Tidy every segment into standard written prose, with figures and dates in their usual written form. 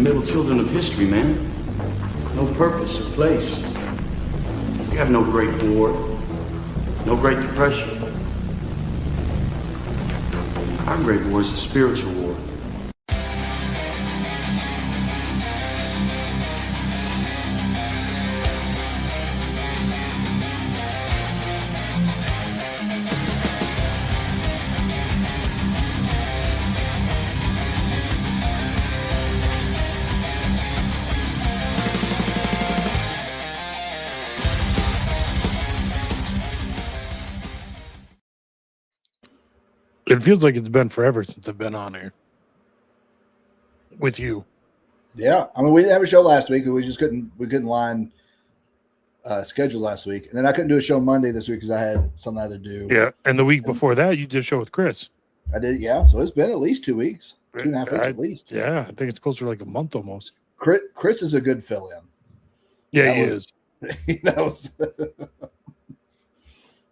middle children of history, man. No purpose or place. We have no Great War, no Great Depression. Our Great War is a spiritual war. It feels like it's been forever since I've been on here with you. Yeah, I mean, we didn't have a show last week. We couldn't line schedule last week, and then I couldn't do a show Monday this week because I had something I had to do. Yeah, and the week before that, you did a show with Chris. I did, yeah. So it's been at least 2 weeks, 2.5 weeks at least. Yeah, I think it's closer to like a month almost. Chris is a good fill-in. Yeah, he is. He knows.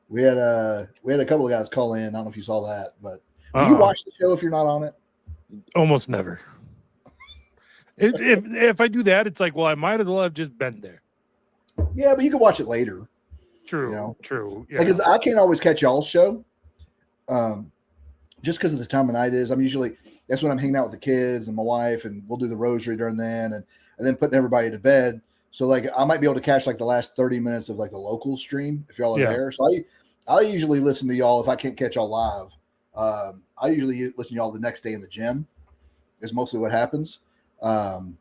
We had a couple of guys call in. I don't know if you saw that, but do you watch the show if you're not on it? Almost never. If I do that, it's like, well, I might as well have just been there. Yeah, but you can watch it later. True. You know? True. Yeah. Because I can't always catch y'all's show. Just because of the time of night is. That's when I'm hanging out with the kids and my wife, and we'll do the rosary during then, and then putting everybody to bed. So like I might be able to catch like the last 30 minutes of like the local stream if y'all are there. So I usually listen to y'all if I can't catch y'all live. I usually listen to y'all the next day in the gym is mostly what happens. But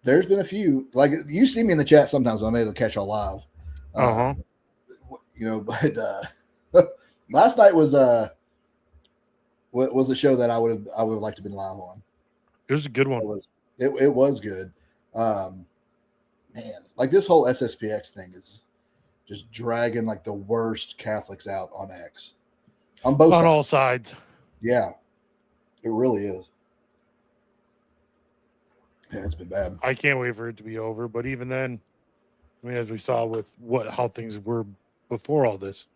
there's been a few, like you see me in the chat sometimes when I'm able to catch y'all live. But last night was a show that I would have liked to have been live on. It was a good one. It was good. Man, like this whole SSPX thing is just dragging like the worst Catholics out on X. On all sides. Yeah. It really is. Yeah, it's been bad. I can't wait for it to be over. But even then, I mean, as we saw with how things were before all this,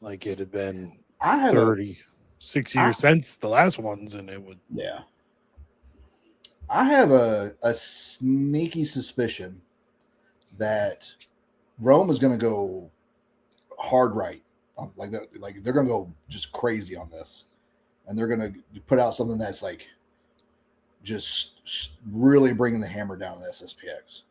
like it had been 36 years since the last ones, and it would. Yeah. I have a sneaky suspicion that Rome is going to go hard right. Like they're going to go just crazy on this. And they're going to put out something that's like just really bringing the hammer down on the SSPX.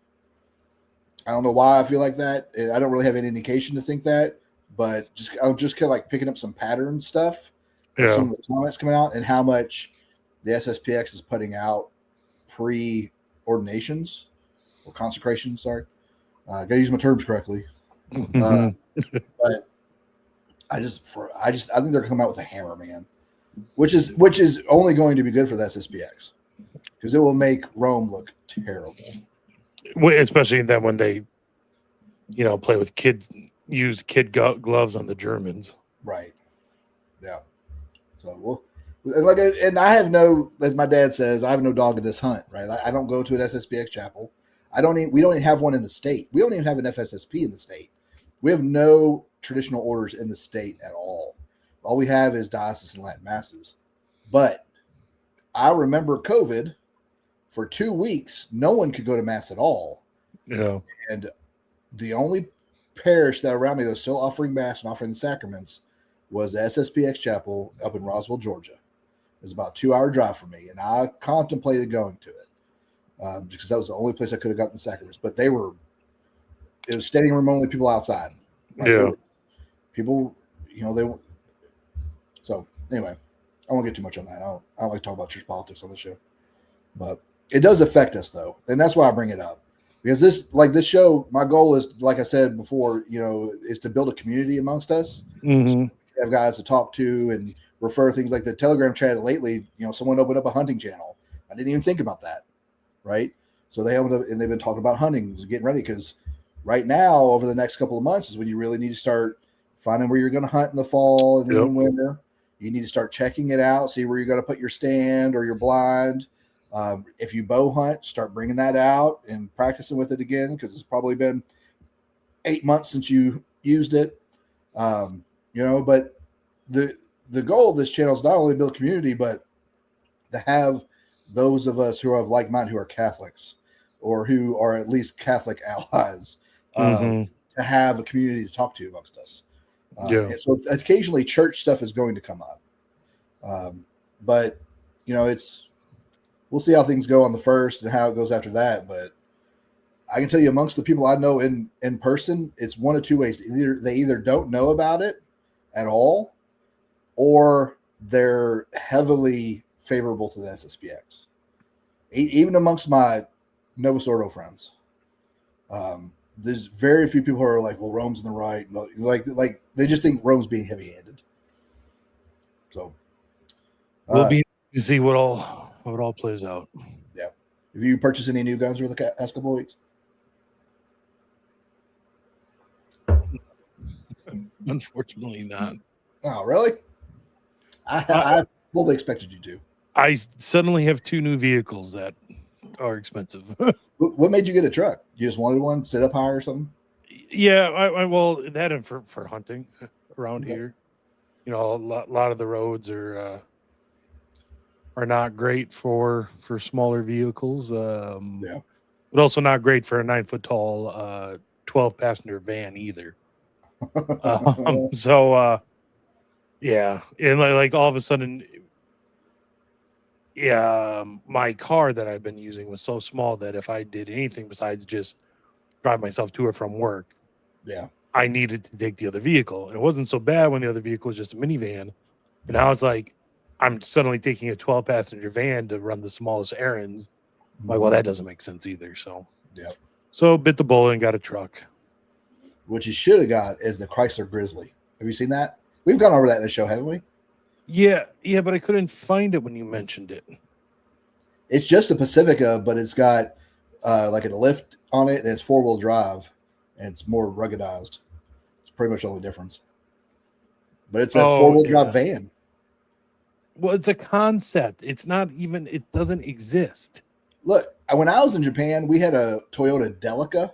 I don't know why I feel like that. I don't really have any indication to think that, but I'm just kind of like picking up some pattern stuff. Yeah. Some of the comments coming out and how much the SSPX is putting out pre-ordinations or consecrations. Sorry. Gotta use my terms correctly. But I think they're coming out with a hammer, man, which is only going to be good for the SSPX because it will make Rome look terrible. Especially then when they, play with use kid gloves on the Germans. Right. Yeah. So and I have no, as my dad says, I have no dog in this hunt. Right. I don't go to an SSPX chapel. We don't even have one in the state. We don't even have an FSSP in the state. We have no traditional orders in the state at all. All we have is diocesan Latin masses. But I remember COVID for 2 weeks, no one could go to mass at all. Yeah. And the only parish that around me that was still offering mass and offering the sacraments was the SSPX chapel up in Roswell, Georgia. It was about a 2-hour drive for me. And I contemplated going to it. Because that was the only place I could have gotten the sacraments. But it was standing room only, people outside. Right? Yeah. People, so anyway, I won't get too much on that. I don't like to talk about church politics on the show. But it does affect us though. And that's why I bring it up. Because this show, my goal is, like I said before, is to build a community amongst us. Mm-hmm. So have guys to talk to and refer things like the Telegram chat lately. Someone opened up a hunting channel. I didn't even think about that. Right. So they've been talking about hunting, getting ready. Because right now, over the next couple of months is when you really need to start finding where you're going to hunt in the fall and in the winter. You need to start checking it out, see where you're going to put your stand or your blind. If you bow hunt, start bringing that out and practicing with it again, because it's probably been 8 months since you used it. But the goal of this channel is not only to build community, but to have those of us who are of like mind, who are Catholics or who are at least Catholic allies, to have a community to talk to amongst us. And so occasionally church stuff is going to come up. But we'll see how things go on the first and how it goes after that. But I can tell you, amongst the people I know in person, it's one of two ways. They either don't know about it at all, or they're heavily favorable to the SSPX. Even amongst my Novus Ordo friends, there's very few people who are like, well, Rome's in the right. Like they just think Rome's being heavy-handed. So we'll be to see what all plays out. Yeah. Have you purchased any new guns over the past couple of weeks? Unfortunately, not. Oh, really? I fully expected you to. I suddenly have 2 new vehicles that are expensive. What made you get a truck? You just wanted one, sit up high or something? Yeah, well, that and for hunting around here. A lot of the roads are not great for smaller vehicles. But also not great for a 9-foot tall 12-passenger van either. Yeah, and like all of a sudden, my car that I've been using was so small that if I did anything besides just drive myself to or from work, I needed to take the other vehicle. And it wasn't so bad when the other vehicle was just a minivan. And now it's like I'm suddenly taking a 12-passenger van to run the smallest errands. Like, well, that doesn't make sense either. So bit the bullet and got a truck. What you should have got is the Chrysler Grizzly. Have you seen that? We've gone over that in the show, haven't we? Yeah, but I couldn't find it when you mentioned it. It's just a Pacifica, but it's got like a lift on it, and it's 4-wheel drive, and it's more ruggedized. It's pretty much the only difference. But it's a 4-wheel drive van. Well, it's a concept. It's not even. It doesn't exist. Look, when I was in Japan, we had a Toyota Delica,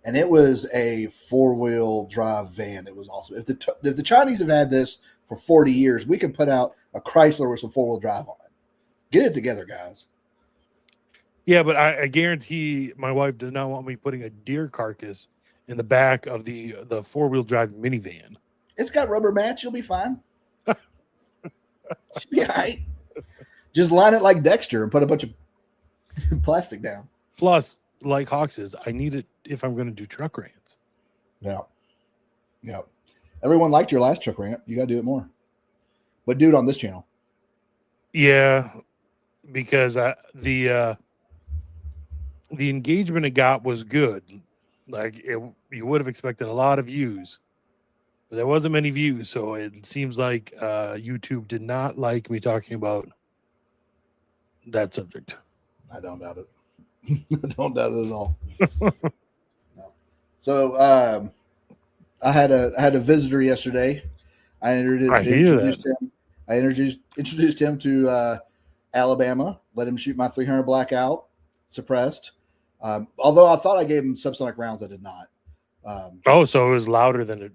and it was a 4-wheel drive van. It was awesome. If the Chinese have had this for 40 years, we can put out a Chrysler with some 4-wheel drive on it. Get it together, guys. Yeah, but I guarantee my wife does not want me putting a deer carcass in the back of the 4-wheel drive minivan. It's got rubber mats. You'll be fine. Should be all right. Just line it like Dexter and put a bunch of plastic down. Plus, like Hawk says, I need it if I'm going to do truck rants. Yeah. Everyone liked your last truck rant. You got to do it more. But do it on this channel. Yeah, because the engagement it got was good. Like you would have expected a lot of views, but there wasn't many views. So it seems like YouTube did not like me talking about that subject. I don't doubt it. I don't doubt it at all. No. So I had a visitor yesterday. I introduced him to Alabama. Let him shoot my 300 blackout. Suppressed. Although I thought I gave him subsonic rounds, I did not. So it was louder than it.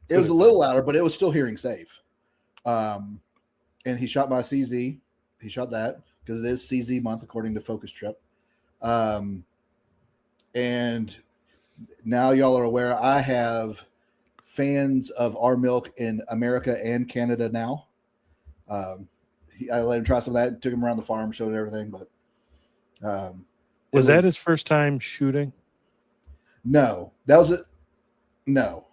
It was a little louder, but it was still hearing safe. And he shot my CZ. He shot that because it is CZ month according to Focus Trip. And now y'all are aware I have fans of our milk in America and Canada now. I let him try some of that, took him around the farm, showed everything. But was that his first time shooting? No, that was it. No.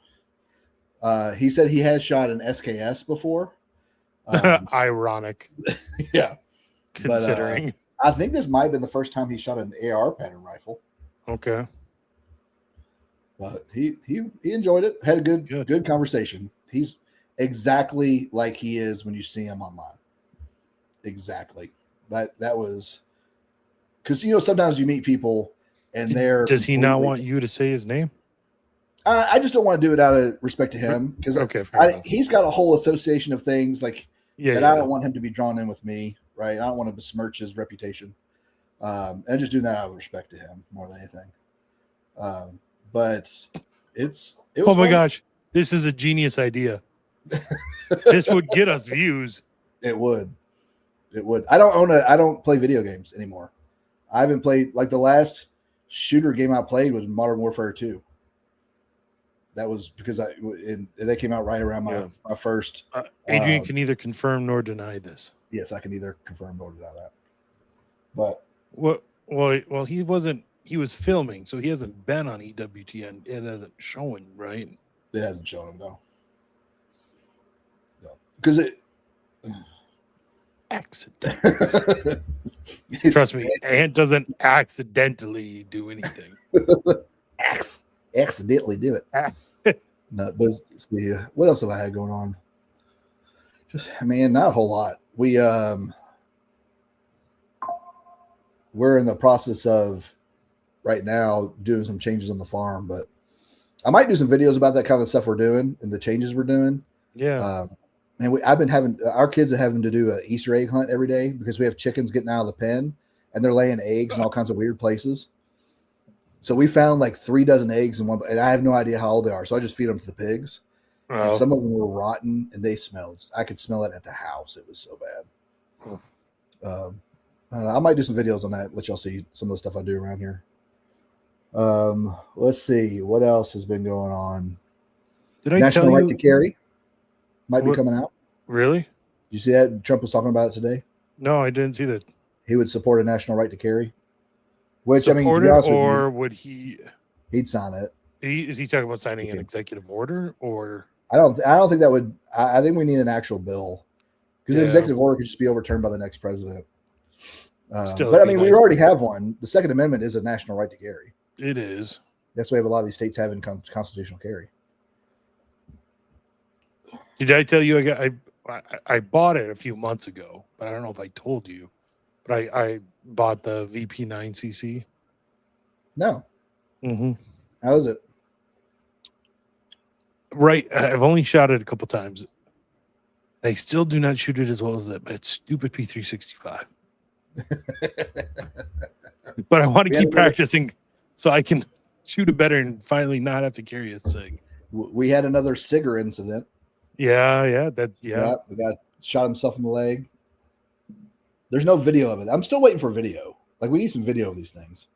He said he has shot an SKS before. Ironic. Yeah. Considering. But, I think this might have been the first time he shot an AR pattern rifle. Okay. But he enjoyed it. Had a good conversation. He's exactly like he is when you see him online. Exactly. That was because sometimes you meet people and they're. Does he not want you to say his name? I just don't want to do it out of respect to him because he's got a whole association of things like that. I don't want him to be drawn in with me, right? I don't want to besmirch his reputation, and just doing that out of respect to him more than anything. But it was. Oh my gosh, this is a genius idea. This would get us views. It would. It would. I don't play video games anymore. I haven't played, like, the last shooter game I played was Modern Warfare 2. That was because they came out right around my first. Adrian can neither confirm nor deny this. Yes, I can neither confirm nor deny that. But well, he wasn't. He was filming, so he hasn't been on EWTN. It hasn't shown, right? it hasn't shown him, no. Because it. Accident. Trust me, Ant doesn't accidentally do anything. Accidentally do it. No, but what else have I had going on? Just, man, not a whole lot. We're in the process of right now doing some changes on the farm, but I might do some videos about that kind of stuff we're doing and the changes we're doing. Yeah. And I've been having our kids are having to do an Easter egg hunt every day because we have chickens getting out of the pen and they're laying eggs in all kinds of weird places. So we found like 3 dozen eggs in one, and I have no idea how old they are. So I just feed them to the pigs. And some of them were rotten and they smelled. I could smell it at the house. It was so bad. I don't know, I might do some videos on that. Let y'all see some of the stuff I do around here. Let's see what else has been going on. Did I National tell Right you? to Carry might be coming out. Really? Did you see that? Trump was talking about it today. No, I didn't see that. He would support a national right to carry. Which, Support I mean, to be it, honest or with you, would he? he'd sign it. Is he talking about signing an executive order, or? I don't think that would. I think we need an actual bill because an Yeah. executive order could just be overturned by the next president. Still, but I it'd be mean, we nice. already have one. The Second Amendment is a national right to carry. It is. That's why we have a lot of these states having constitutional carry. Did I tell you I bought it a few months ago, but I don't know if I told you. But I bought the VP9CC. No, Mm-hmm. how is it? Right, I've only shot it a couple times. I still do not shoot it as well as that stupid P365. But I want to keep practicing so I can shoot it better and finally not have to carry a SIG. We had another Sigger incident. Yeah. The guy shot himself in the leg. There's no video of it. I'm still waiting for video. Like, we need some video of these things.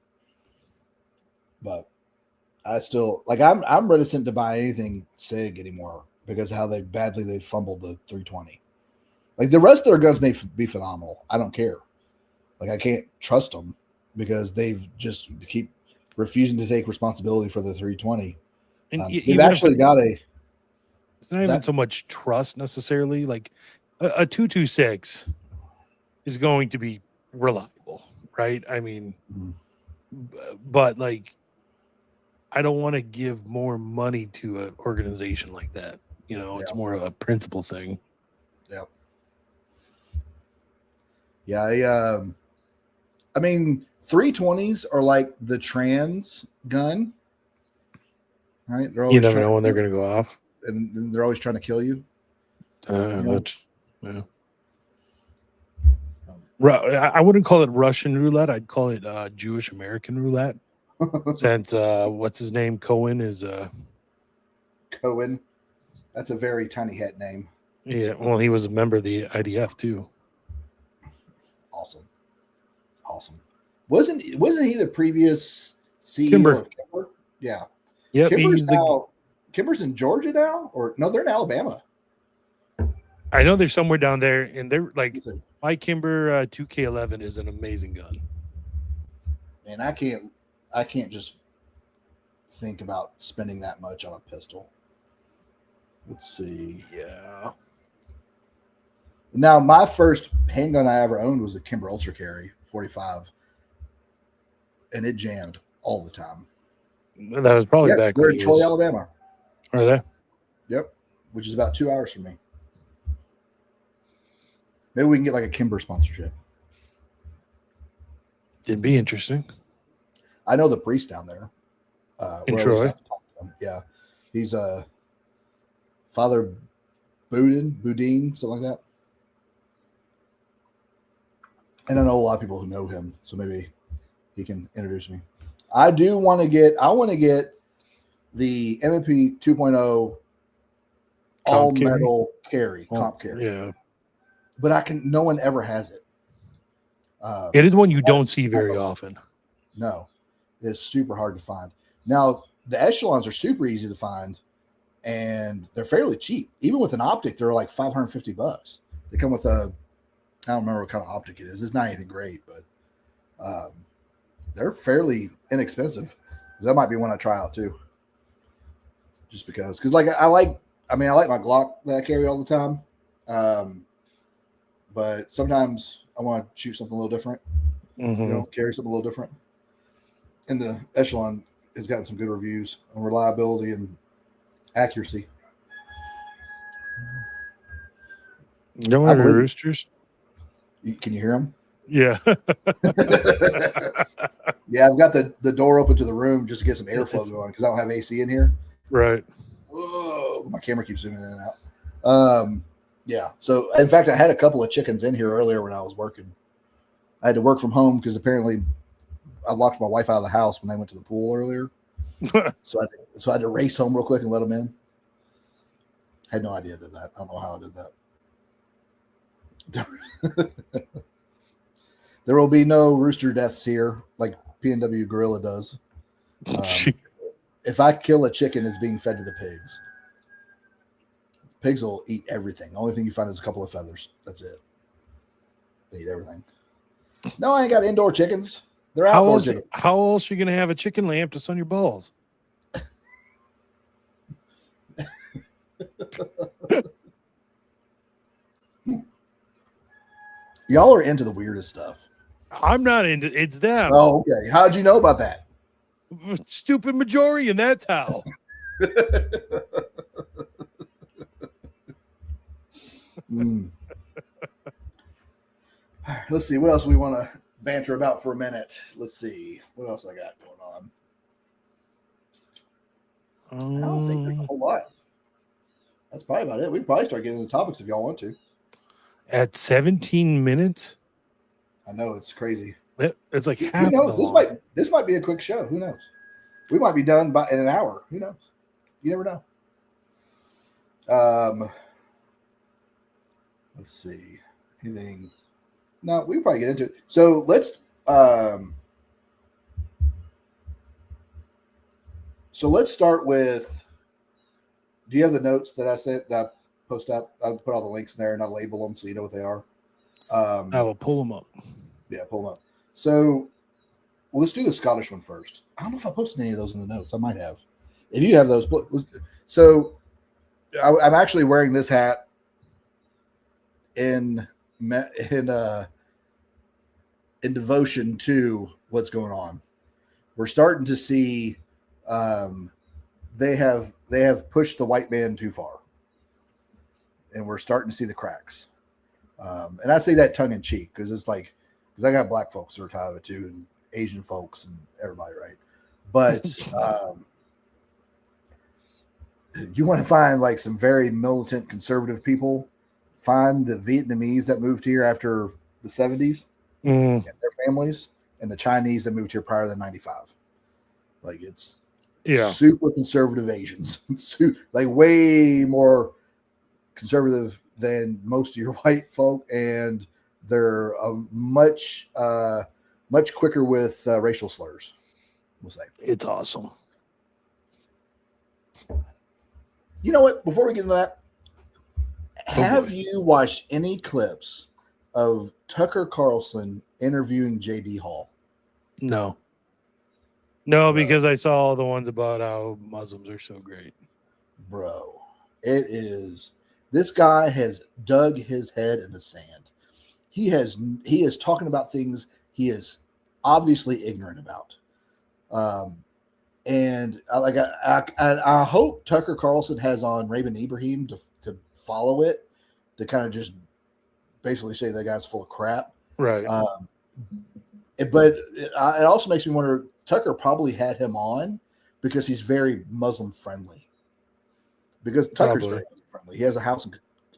But I still, like, I'm reticent to buy anything SIG anymore because of how badly they fumbled the 320. Like, the rest of their guns may be phenomenal. I don't care. Like, I can't trust them because they've just keep refusing to take responsibility for the 320. And They've actually got a. It's not even so much trust necessarily. Like a 226 is going to be reliable, right? I mean, but like, I don't want to give more money to an organization like that. You know, it's more of a principle thing. Yeah. Yeah. I mean, 320s are like the trans gun, right? They're always You never know when they're going to go off. And they're always trying to kill you. That's, yeah. I wouldn't call it Russian roulette. I'd call it Jewish American roulette. Since what's his name? Cohen is Cohen. That's a very tiny hat name. Yeah, well, he was a member of the IDF too. Awesome. Wasn't he the previous CEO Kimber. of Kimber? Yeah. Yeah, Kimber's in Georgia now, or no? They're in Alabama. I know they're somewhere down there, and they're like my Kimber 2K11 is an amazing gun. And I can't just think about spending that much on a pistol. Let's see. Yeah. Now, my first handgun I ever owned was a Kimber Ultra Carry 45, and it jammed all the time. That was probably back We're when in Troy, Alabama. Are they? Yep, which is about 2 hours from me. Maybe we can get like a Kimber sponsorship. It'd be interesting. I know the priest down there. In Troy? Yeah. He's Father Boudin, something like that. And I know a lot of people who know him, so maybe he can introduce me. I want to get the MP 2.0 all metal carry, comp carry. Yeah. but no one ever has it. It is one you don't see very often. No, it's super hard to find. Now, the echelons are super easy to find, and they're fairly cheap. Even with an optic, they're like $550. They come with I don't remember what kind of optic it is. It's not anything great, but they're fairly inexpensive. That might be one I try out too. Just because like I like my Glock that I carry all the time. But sometimes I want to shoot something a little different. Carry something a little different. And the Echelon has gotten some good reviews on reliability and accuracy. You don't have any roosters? Can you hear them? Yeah. Yeah, I've got the door open to the room just to get some airflow going because I don't have AC in here. Right. Whoa, my camera keeps zooming in and out. Yeah. So, in fact, I had a couple of chickens in here earlier when I was working. I had to work from home because apparently I locked my wife out of the house when they went to the pool earlier. So I had to race home real quick and let them in. Had no idea I did that. I don't know how I did that. There will be no rooster deaths here like PNW Gorilla does. If I kill a chicken, it's being fed to the pigs. Pigs will eat everything. The only thing you find is a couple of feathers. That's it. They eat everything. No, I ain't got indoor chickens. They're outdoor chickens. How else are you going to have a chicken lamp to sun your balls? Y'all are into the weirdest stuff. I'm not into it's them. Oh, okay. How'd you know about that? Stupid majority, and that's how. Let's see what else we want to banter about for a minute. Let's see what else I got going on. I don't think there's a whole lot. That's probably about it. We can probably start getting into the topics if y'all want to. At 17 minutes, I know it's crazy. It's like half. Who knows? This might be a quick show. Who knows? We might be done in an hour. Who knows? You never know. Let's see. Anything? No, we can probably get into it. So let's start with. Do you have the notes that I sent? That I post up. I'll put all the links in there and I'll label them so you know what they are. I will pull them up. Yeah, pull them up. So let's do the Scottish one first. I don't know if I posted any of those in the notes. I might have. If you have those, so I'm actually wearing this hat in devotion to what's going on. We're starting to see they have pushed the white man too far, and we're starting to see the cracks. And I say that tongue in cheek because I got black folks that are tired of it too, and Asian folks and everybody, right? But you want to find like some very militant conservative people, find the Vietnamese that moved here after the 70s and their families, and the Chinese that moved here prior to 95. Like it's super conservative Asians, like way more conservative than most of your white folk, and they're much quicker with racial slurs. We'll say it's awesome. You know what? Before we get into that, have you watched any clips of Tucker Carlson interviewing J.D. Hall? No, because I saw all the ones about how Muslims are so great. Bro, it is. This guy has dug his head in the sand. He is talking about things he is obviously ignorant about. And I hope Tucker Carlson has on Raven Ibrahim to follow it, to kind of just basically say that guy's full of crap. Right. But it also makes me wonder, Tucker probably had him on because he's very Muslim friendly. Because Tucker's very Muslim friendly. He has a house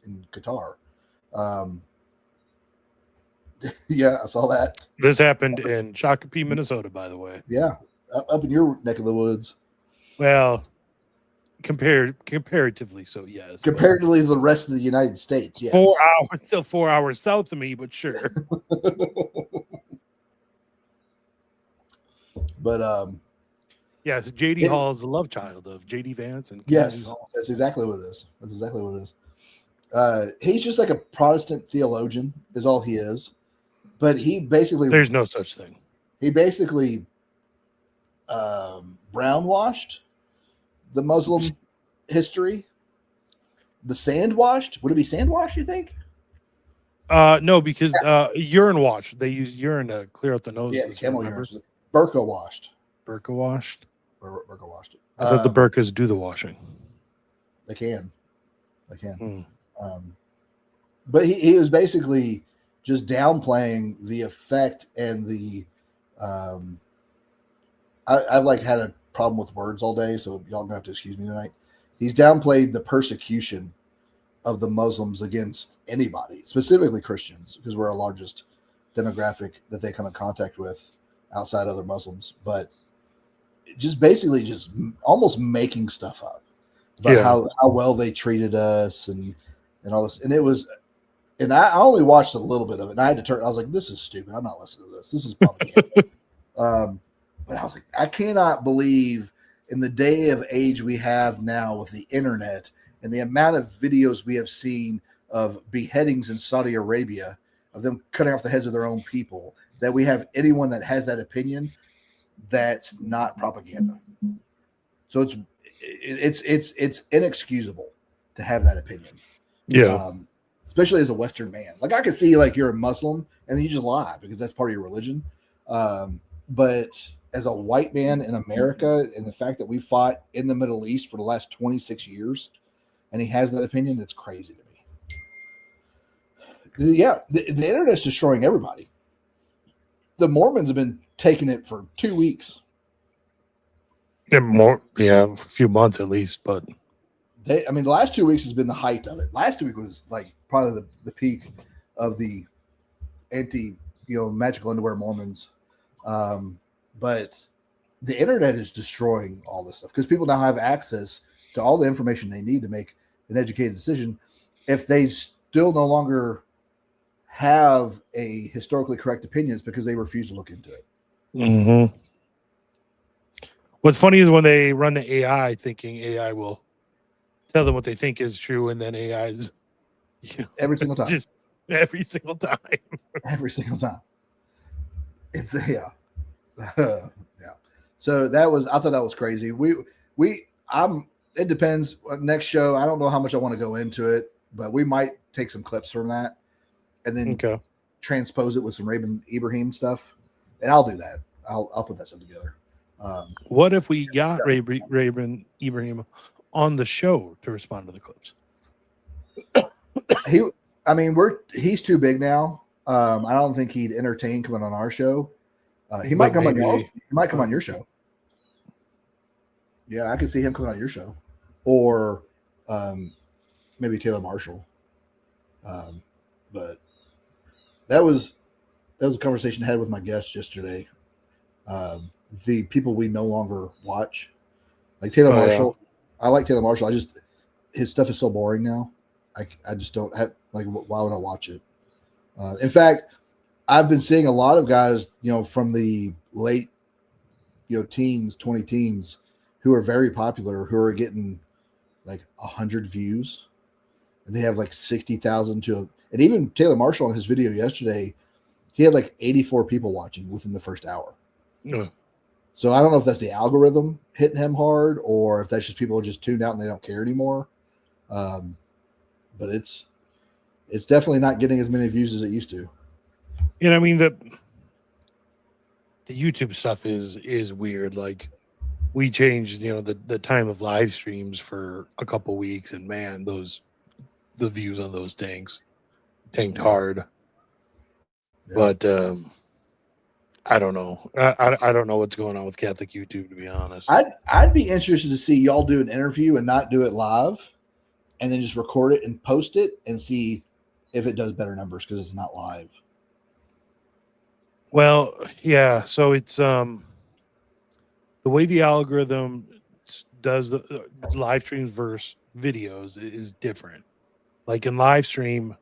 in Qatar. Yeah, I saw that. This happened in Shakopee, Minnesota, by the way. Yeah, up in your neck of the woods. Well, Comparatively, so yes. Comparatively to the rest of the United States, yes. 4 hours, still 4 hours south of me, but sure. But yes, JD Hall is the love child of JD Vance and Kennedy yes, Hall. that's exactly what it is. That's exactly what it is. He's just like a Protestant theologian, is all he is. But There's no such thing. He basically brownwashed the Muslim history. The sandwashed? Would it be sandwashed, you think? No, because urine wash. They use urine to clear out the nose. Yeah, camel urine. Burqa washed. Burqa washed. Burqa washed it. I thought the burqas do the washing. They can. But he was basically just downplaying the effect and the I've like had a problem with words all day, so y'all gonna have to excuse me tonight. He's downplayed the persecution of the Muslims against anybody, specifically Christians, because we're our largest demographic that they come in contact with outside other Muslims. But just basically just almost making stuff up about how well they treated us and all this. And it was, and I only watched a little bit of it, and I had to turn. I was like, "This is stupid. I'm not listening to this. This is propaganda." But I was like, I cannot believe in the day of age we have now with the internet and the amount of videos we have seen of beheadings in Saudi Arabia, of them cutting off the heads of their own people, that we have anyone that has that opinion that's not propaganda. So it's inexcusable to have that opinion. Yeah. Especially as a Western man. Like I could see like you're a Muslim and then you just lie because that's part of your religion. But as a white man in America, and the fact that we fought in the Middle East for the last 26 years, and he has that opinion, it's crazy to me. Yeah, the internet's destroying everybody. The Mormons have been taking it for 2 weeks. A few months at least, but The last 2 weeks has been the height of it. Last week was like probably the peak of the magical underwear Mormons. But the internet is destroying all this stuff because people now have access to all the information they need to make an educated decision. If they still no longer have a historically correct opinions because they refuse to look into it. Mm-hmm. What's funny is when they run the AI thinking AI will tell them what they think is true, and then AI's every single time. Just every single time. Every single time. It's yeah. So I thought that was crazy. It depends. Next show, I don't know how much I want to go into it, but we might take some clips from that and then transpose it with some Rabin Ibrahim stuff, and I'll do that. I'll put that stuff together. What if we got Rabin Ibrahim on the show to respond to the clips? He's too big now. I don't think he'd entertain coming on our show. He might come on yours. He might come on your show. Yeah, I could see him coming on your show, or maybe Taylor Marshall. But that was a conversation I had with my guests yesterday. The people we no longer watch, like Taylor Marshall. Yeah. I like Taylor Marshall. His stuff is so boring now. I just don't have why would I watch it? In fact, I've been seeing a lot of guys, from the late, teens, 20 teens, who are very popular, who are getting like 100 views, and they have like 60,000 and even Taylor Marshall on his video yesterday, he had like 84 people watching within the first hour. Yeah. So I don't know if that's the algorithm hitting him hard, or if that's just people just tuned out and they don't care anymore. But it's definitely not getting as many views as it used to. And I mean the YouTube stuff is weird. Like we changed, the time of live streams for a couple weeks, and man, the views on those tanked hard. Yeah. But I don't know. I don't know what's going on with Catholic YouTube, to be honest. I'd be interested to see y'all do an interview and not do it live, and then just record it and post it and see if it does better numbers because it's not live. Well, yeah. So it's the way the algorithm does the live streams versus videos is different. Like in live stream,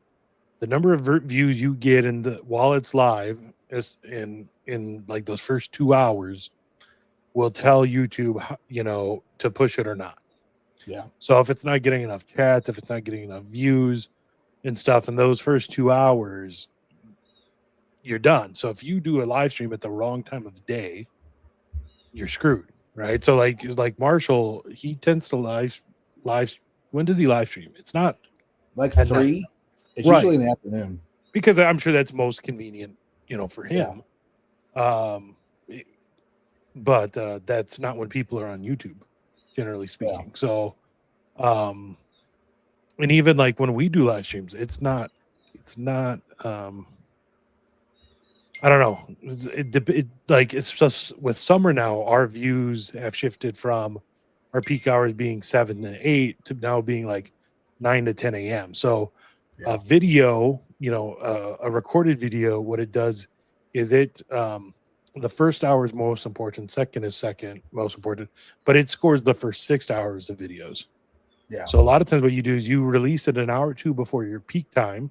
the number of views you get while it's live is in like those first 2 hours will tell YouTube, to push it or not. Yeah. So if it's not getting enough chats, if it's not getting enough views and stuff in those first 2 hours, you're done. So if you do a live stream at the wrong time of day, you're screwed, right? So like Marshall, he tends to live. When does he live stream? It's not like at 3. night. It's Right. usually in the afternoon Because I'm sure that's most convenient, for him. But that's not when people are on YouTube, generally speaking. Yeah. So, and even like when we do live streams, it's not. I don't know. It's just with summer now, our views have shifted from our peak hours being 7 to 8 to now being like 9 to 10 a.m. So a video, a recorded video, what it does is the first hour is most important, second is second most important, but it scores the first 6 hours of videos. Yeah. So a lot of times what you do is you release it an hour or two before your peak time.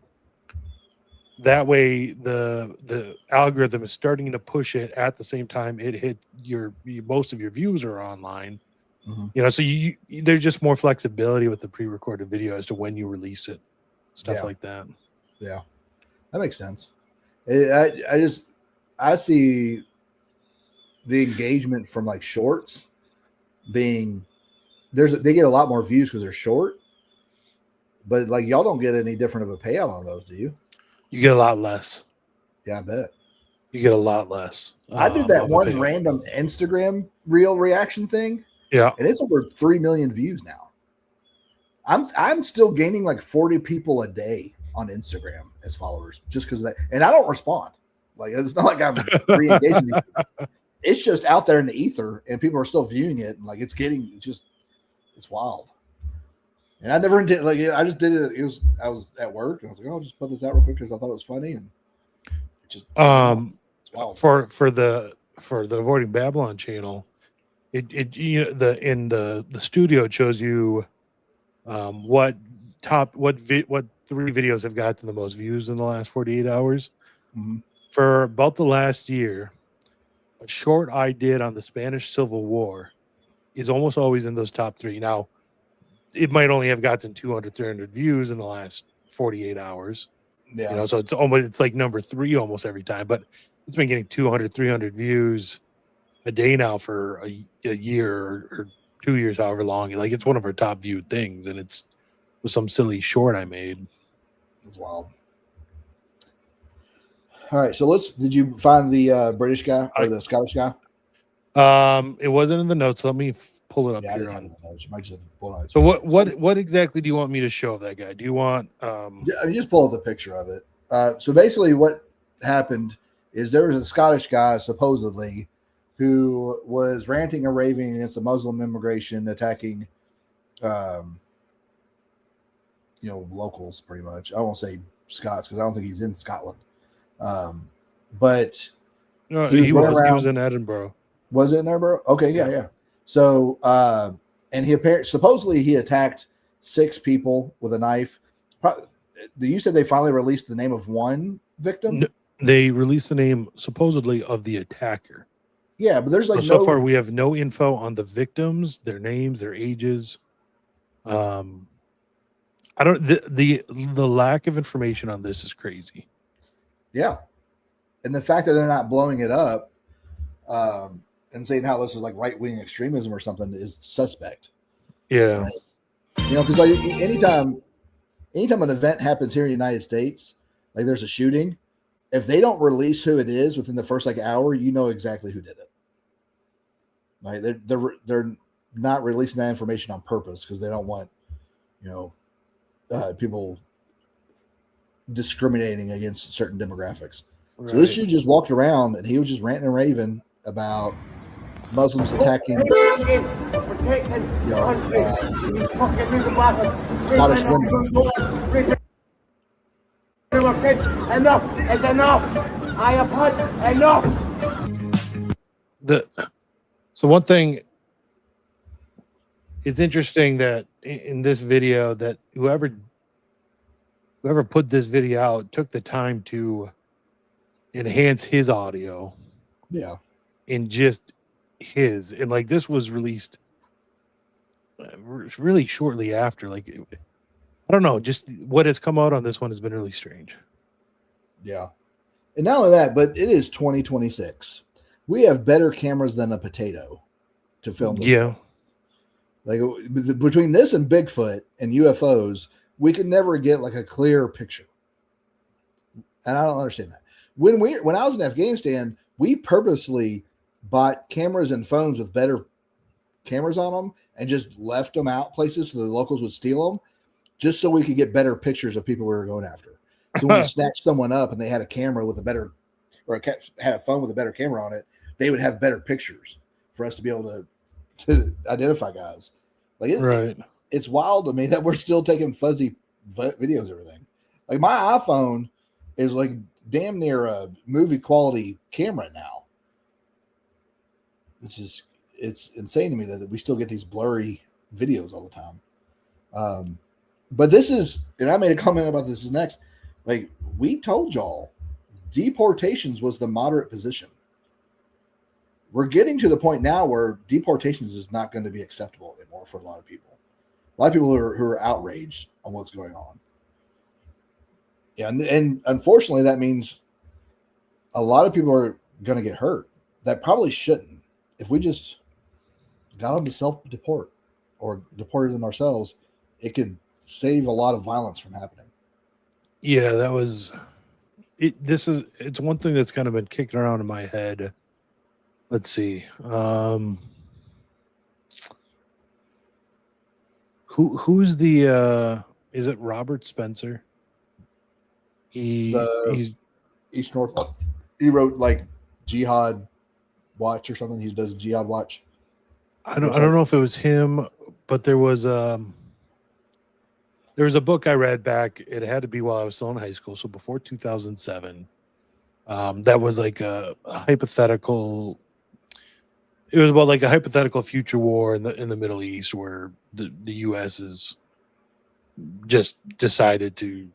That way the algorithm is starting to push it at the same time it hit most of your views are online. Mm-hmm. So there's just more flexibility with the pre-recorded video as to when you release it, stuff like that. Yeah, that makes sense. I see the engagement from like shorts being they get a lot more views because they're short, but like y'all don't get any different of a payout on those, do you? You get a lot less. Yeah, I bet. You get a lot less. I did that one random Instagram reel reaction thing. Yeah. And it's over 3 million views now. I'm still gaining like 40 people a day on Instagram as followers just because of that. And I don't respond. Like, it's not like I'm re-engaging these people. It's just out there in the ether and people are still viewing it. And like, it's wild. And I never did, like, I just did it. I was at work and I was like, oh, I'll just put this out real quick because I thought it was funny. And it just, it's wild. For the Avoiding Babylon channel, in the studio it shows you what 3 videos have gotten the most views in the last 48 hours. Mm-hmm. For about the last year, a short I did on the Spanish Civil War is almost always in those top 3. Now, it might only have gotten 200, 300 views in the last 48 hours. Yeah. So it's like number 3 almost every time, but it's been getting 200, 300 views a day now for a year or 2 years, however long. Like, it's one of our top viewed things, and it's with some silly short I made. It's wild. All right, so did you find the British guy or the Scottish guy? It wasn't in the notes. Let me pull it up here. So what exactly do you want me to show of that guy? Do you want just pull up the picture of it. So basically what happened is there was a Scottish guy supposedly who was ranting and raving against the Muslim immigration, attacking locals pretty much. I won't say Scots because I don't think he's in Scotland. But no, he was in Edinburgh. Was it in Edinburgh? Okay, yeah. So and supposedly he attacked 6 people with a knife. You said they finally released the name of one victim? No, they released the name supposedly of the attacker. Yeah, but there's like so far we have no info on the victims, their names, their ages. I don't the lack of information on this is crazy. Yeah. And the fact that they're not blowing it up and saying how this is like right-wing extremism or something is suspect. Yeah. Right? Because like anytime an event happens here in the United States, like there's a shooting, if they don't release who it is within the first hour, you know exactly who did it. Like they're not releasing that information on purpose because they don't want people discriminating against certain demographics. Right. So this dude just walked around and he was just ranting and raving about Muslims attacking Scottish women. Enough is enough. I have had enough. So one thing it's interesting that in this video that whoever put this video out took the time to enhance his audio Yeah. in just his, and like this was released really shortly after. Like I don't know, just what has come out on this one has been really strange. Yeah. And not only that, but it is 2026. We have better cameras than a potato to film this. Yeah. Like between this and Bigfoot and UFOs, we could never get like a clear picture. And I don't understand that. When I was in Afghanistan, we purposely bought cameras and phones with better cameras on them and just left them out places so the locals would steal them, just so we could get better pictures of people we were going after. So when we snatched someone up and they had a camera with a better, or had a phone with a better camera on it, they would have better pictures for us to be able to identify guys. Like it's wild to me that we're still taking fuzzy videos and everything. Like my iPhone is like damn near a movie quality camera now. It's insane to me that we still get these blurry videos all the time. But this is, and I made a comment about this is next. Like we told y'all, deportations was the moderate position. We're getting to the point now where deportations is not going to be acceptable anymore for a lot of people. A lot of people who are outraged on what's going on. Yeah, and unfortunately, that means a lot of people are going to get hurt that probably shouldn't. If we just got them to self-deport or deported them ourselves, it could save a lot of violence from happening. Yeah, that was it. It's one thing that's kind of been kicking around in my head. Let's see. Who's the is it Robert Spencer? He's East North. He wrote like Jihad Watch or something. He does Jihad Watch. I don't know if it was him, but there was a book I read back. It had to be while I was still in high school, so before 2007. That was like a hypothetical. It was about like a hypothetical future war in the Middle East where the U.S. is just decided to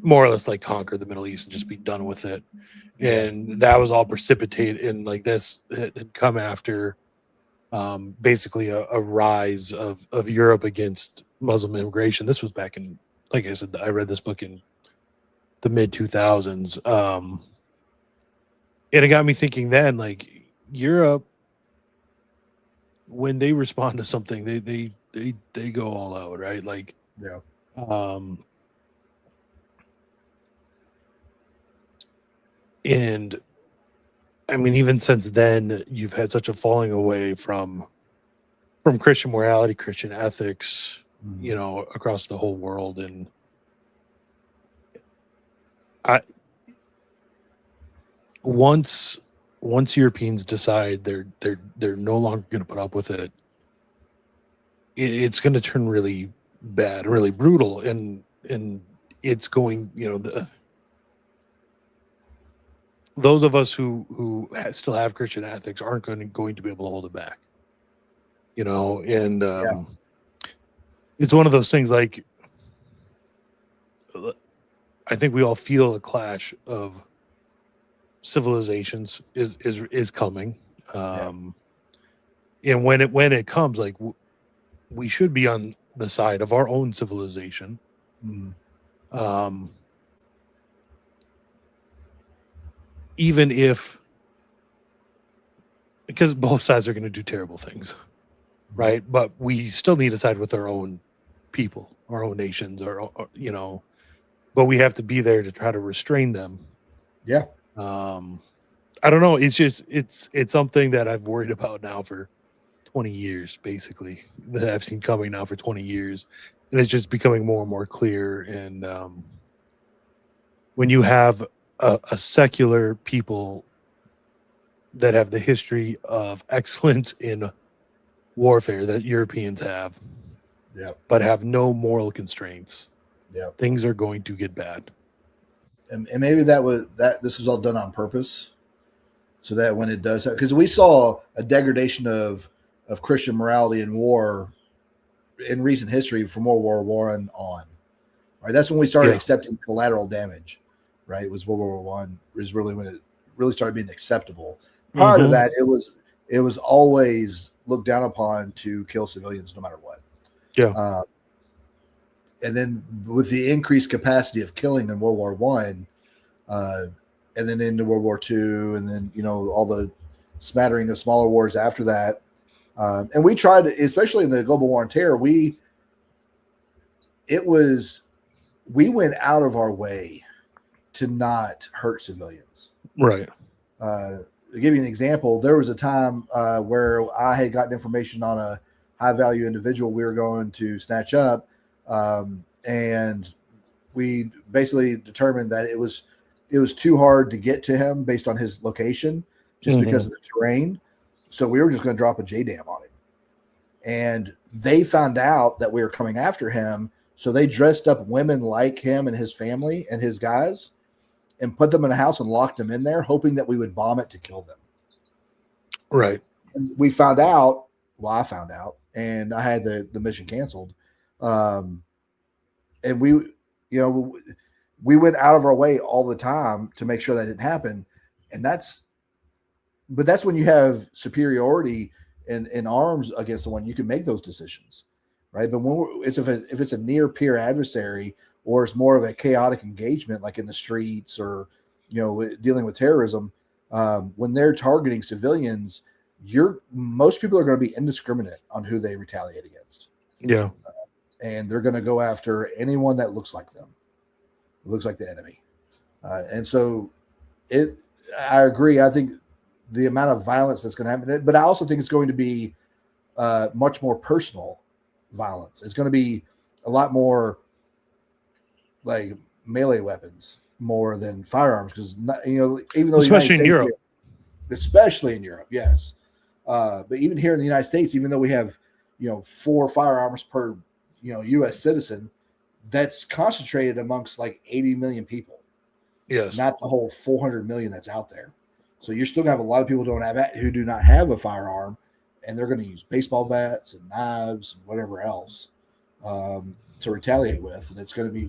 more or less like conquer the Middle East and just be done with it. And that was all precipitated in like this had come after basically a rise of Europe against Muslim immigration. This was back in, like I said, I read this book in the mid 2000s. And it got me thinking then, like Europe, when they respond to something, they go all out, right? Like, yeah. And I mean, even since then, you've had such a falling away from Christian morality, Christian ethics, you know, across the whole world. And once Europeans decide they're no longer going to put up with it, it's going to turn really bad, really brutal, and it's going, you know, those of us who still have Christian ethics aren't going to be able to hold it back, you know. And it's one of those things, like, I think we all feel a clash of civilizations is coming. And when it comes, like, we should be on the side of our own civilization. Even if, because both sides are going to do terrible things, right? But we still need to side with our own people, our own nations, or you know, but we have to be there to try to restrain them. Yeah. I don't know. It's just, it's something that I've worried about now for 20 years, basically, that I've seen coming now for 20 years. And it's just becoming more and more clear. And when you have a secular people that have the history of excellence in warfare that Europeans have, but have no moral constraints, things are going to get bad. And maybe this was all done on purpose, so that when it does that, because we saw a degradation of Christian morality in war in recent history from World War One on. Right, that's when we started accepting collateral damage. Right, it was World War One is really when it really started being acceptable. Prior to that, it was always looked down upon to kill civilians no matter what. Yeah. And then with the increased capacity of killing in World War One, and then into World War Two, and then all the smattering of smaller wars after that, and we tried, especially in the global war on terror, we went out of our way to not hurt civilians. Right. To give you an example, there was a time where I had gotten information on a high value individual we were going to snatch up. And we basically determined that it was too hard to get to him based on his location, just because of the terrain. So we were just going to drop a JDAM on him. And they found out that we were coming after him. So they dressed up women like him and his family and his guys and put them in a house and locked them in there, hoping that we would bomb it to kill them. Right. And we found out, well, I found out, and I had the mission canceled. And we went out of our way all the time to make sure that didn't happen. And that's when you have superiority in arms against someone, you can make those decisions, right? But if it's a near peer adversary, or it's more of a chaotic engagement, like in the streets or, dealing with terrorism, when they're targeting civilians, most people are going to be indiscriminate on who they retaliate against. Yeah. And they're going to go after anyone that looks like them, looks like the enemy. And so I agree. I think the amount of violence that's going to happen, but I also think it's going to be much more personal violence. It's going to be a lot more like melee weapons more than firearms, because even though especially in Europe, yes. But even here in the United States, even though we have 4 firearms per U.S. citizen, that's concentrated amongst like 80 million people. Yes, not the whole 400 million that's out there. So you're still gonna have a lot of people who do not have a firearm, and they're going to use baseball bats and knives and whatever else to retaliate with. And it's going to be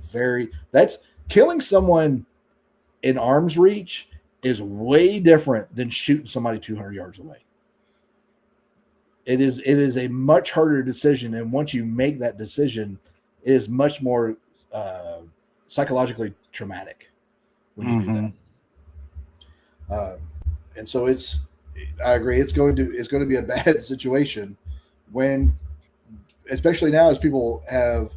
that's killing someone in arm's reach is way different than shooting somebody 200 yards away. It is a much harder decision. And once you make that decision, it is much more psychologically traumatic when you do that. And so I agree. It's going to be a bad situation when, especially now, as people have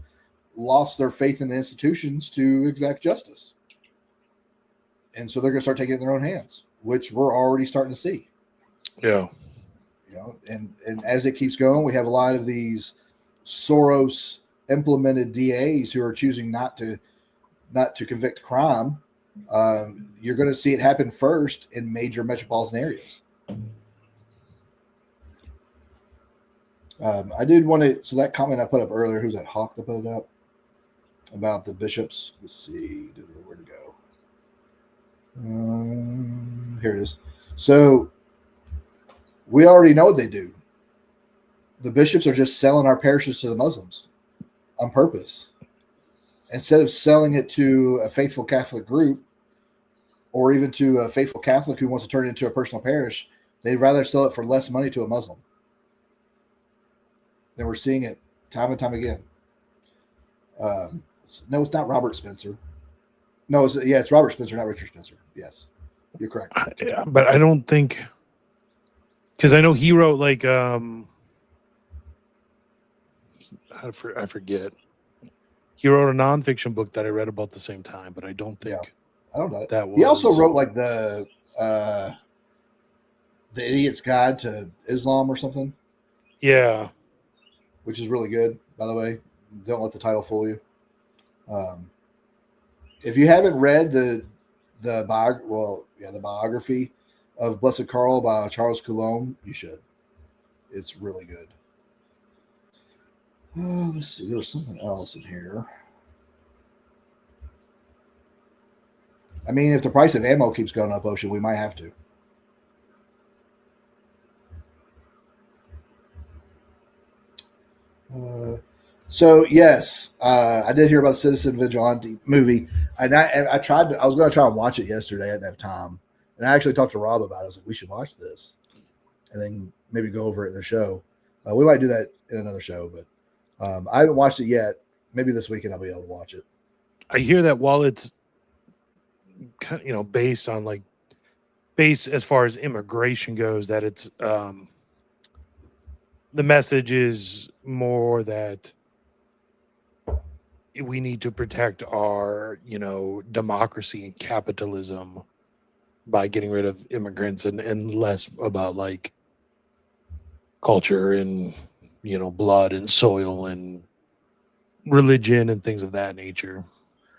lost their faith in the institutions to exact justice. And so they're going to start taking it in their own hands, which we're already starting to see. Yeah. And as it keeps going, we have a lot of these Soros implemented DAs who are choosing not to convict crime. You're going to see it happen first in major metropolitan areas. I did want to, so that comment I put up earlier, who's that Hawk that put it up about the bishops? Let's see, where to go? Here it is. So we already know what they do. The bishops are just selling our parishes to the Muslims on purpose. Instead of selling it to a faithful Catholic group, or even to a faithful Catholic who wants to turn it into a personal parish, they'd rather sell it for less money to a Muslim. And we're seeing it time and time again. No, it's not Robert Spencer. No, it's Robert Spencer, not Richard Spencer. Yes, you're correct. Yeah, but I don't think, because I know he wrote like I forget. He wrote a nonfiction book that I read about the same time, but I don't think. Yeah. I don't know. That was... He also wrote like the Idiot's Guide to Islam or something. Yeah, which is really good, by the way. Don't let the title fool you. If you haven't read the biography of Blessed Carl by Charles Coulomb, you should. It's really good. Let's see. There was something else in here. I mean, if the price of ammo keeps going up, Ocean, we might have to. So yes, I did hear about the Citizen Vigilante movie, and I tried. I was going to try and watch it yesterday. I didn't have time, and I actually talked to Rob about it. I was like, we should watch this, and then maybe go over it in a show. We might do that in another show, but I haven't watched it yet. Maybe this weekend I'll be able to watch it. I hear that while it's based on based as far as immigration goes, that it's the message is more that we need to protect our democracy and capitalism by getting rid of immigrants, and less about culture and blood and soil and religion and things of that nature.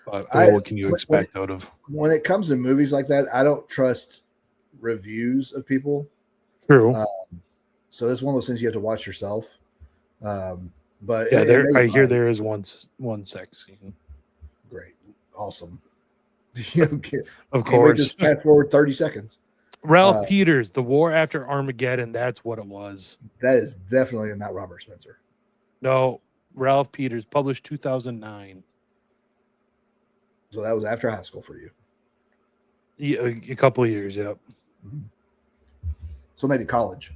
But what can you expect out of when it comes to movies like that? I don't trust reviews of people. True. So that's one of those things you have to watch yourself. But yeah, I hear there is one sex scene. Great, awesome. Of course. Just fast forward 30 seconds. Ralph Peters, The War After Armageddon. That's what it was. That is definitely not Robert Spencer. No, Ralph Peters, published 2009. So that was after high school for you. Yeah, a couple of years. Yep. Mm-hmm. So maybe college.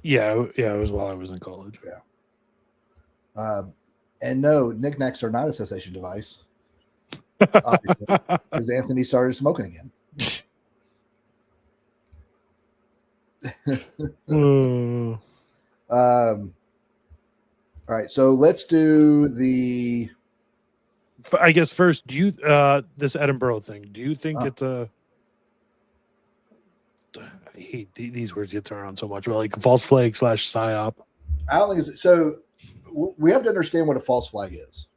Yeah, it was while I was in college. Yeah. And no, knickknacks are not a cessation device. Obviously, because Anthony started smoking again. All right, so let's do the. I guess first, do you this Edinburgh thing? Do you think it's a? I hate these words get thrown around so much, but like false flag / psyop. I don't think it's so. We have to understand what a false flag is.